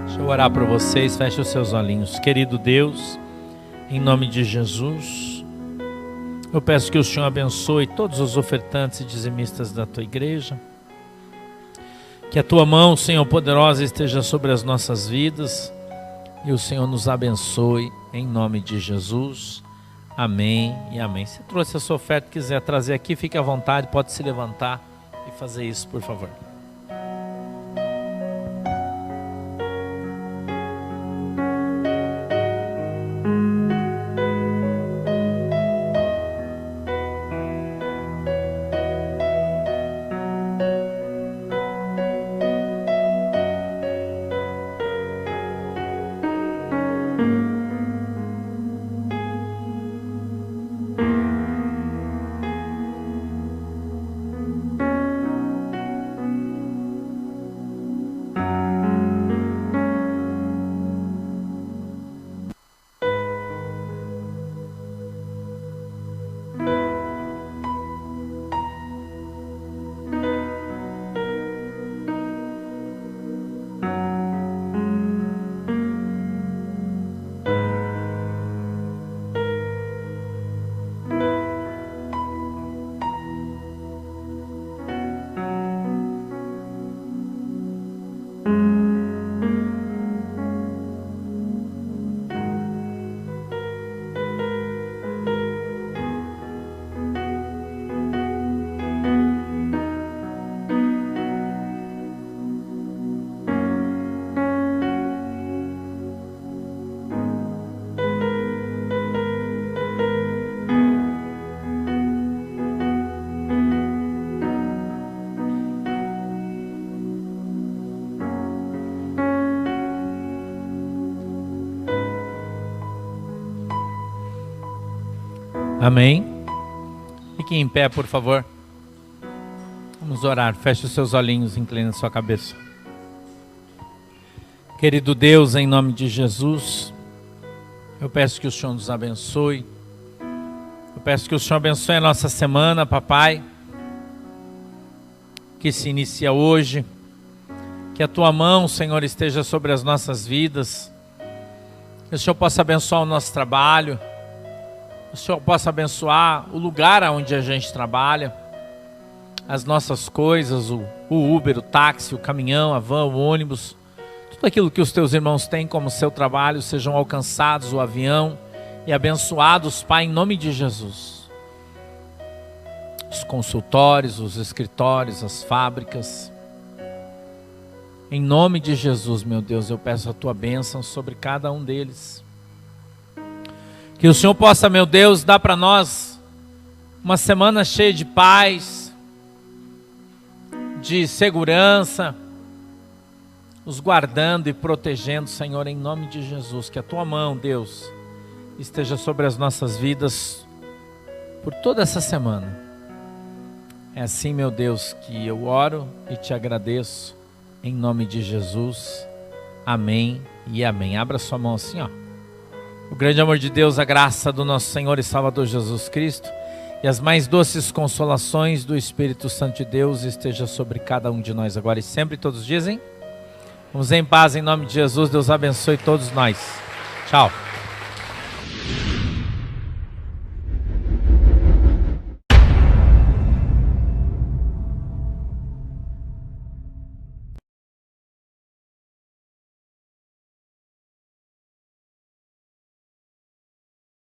Deixa eu orar para vocês. Feche os seus olhinhos. Querido Deus, em nome de Jesus, eu peço que o Senhor abençoe todos os ofertantes e dizimistas da Tua igreja. Que a Tua mão, Senhor, poderosa esteja sobre as nossas vidas. E o Senhor nos abençoe, em nome de Jesus. Amém e amém. Se trouxe a sua oferta e quiser trazer aqui, fique à vontade, pode se levantar e fazer isso, por favor. Amém. Fique em pé, por favor. Vamos orar. Feche os seus olhinhos, inclina a sua cabeça. Querido Deus, em nome de Jesus, eu peço que o Senhor nos abençoe. Eu peço que o Senhor abençoe a nossa semana, papai, que se inicia hoje. Que a tua mão, Senhor, esteja sobre as nossas vidas. Que o Senhor possa abençoar o nosso trabalho. Que o Senhor possa abençoar o lugar onde a gente trabalha. As nossas coisas, o Uber, o táxi, o caminhão, a van, o ônibus. Tudo aquilo que os teus irmãos têm como seu trabalho, sejam alcançados, o avião, e abençoados, Pai, em nome de Jesus. Os consultórios, os escritórios, as fábricas. Em nome de Jesus, meu Deus, eu peço a tua bênção sobre cada um deles. Que o Senhor possa, meu Deus, dar para nós uma semana cheia de paz, de segurança, nos guardando e protegendo, Senhor, em nome de Jesus. Que a tua mão, Deus, esteja sobre as nossas vidas por toda essa semana. É assim, meu Deus, que eu oro e te agradeço, em nome de Jesus. Amém e amém. Abra sua mão assim, ó. O grande amor de Deus, a graça do nosso Senhor e Salvador Jesus Cristo e as mais doces consolações do Espírito Santo de Deus esteja sobre cada um de nós agora e sempre, todos dizem. Vamos em paz em nome de Jesus. Deus abençoe todos nós. Tchau.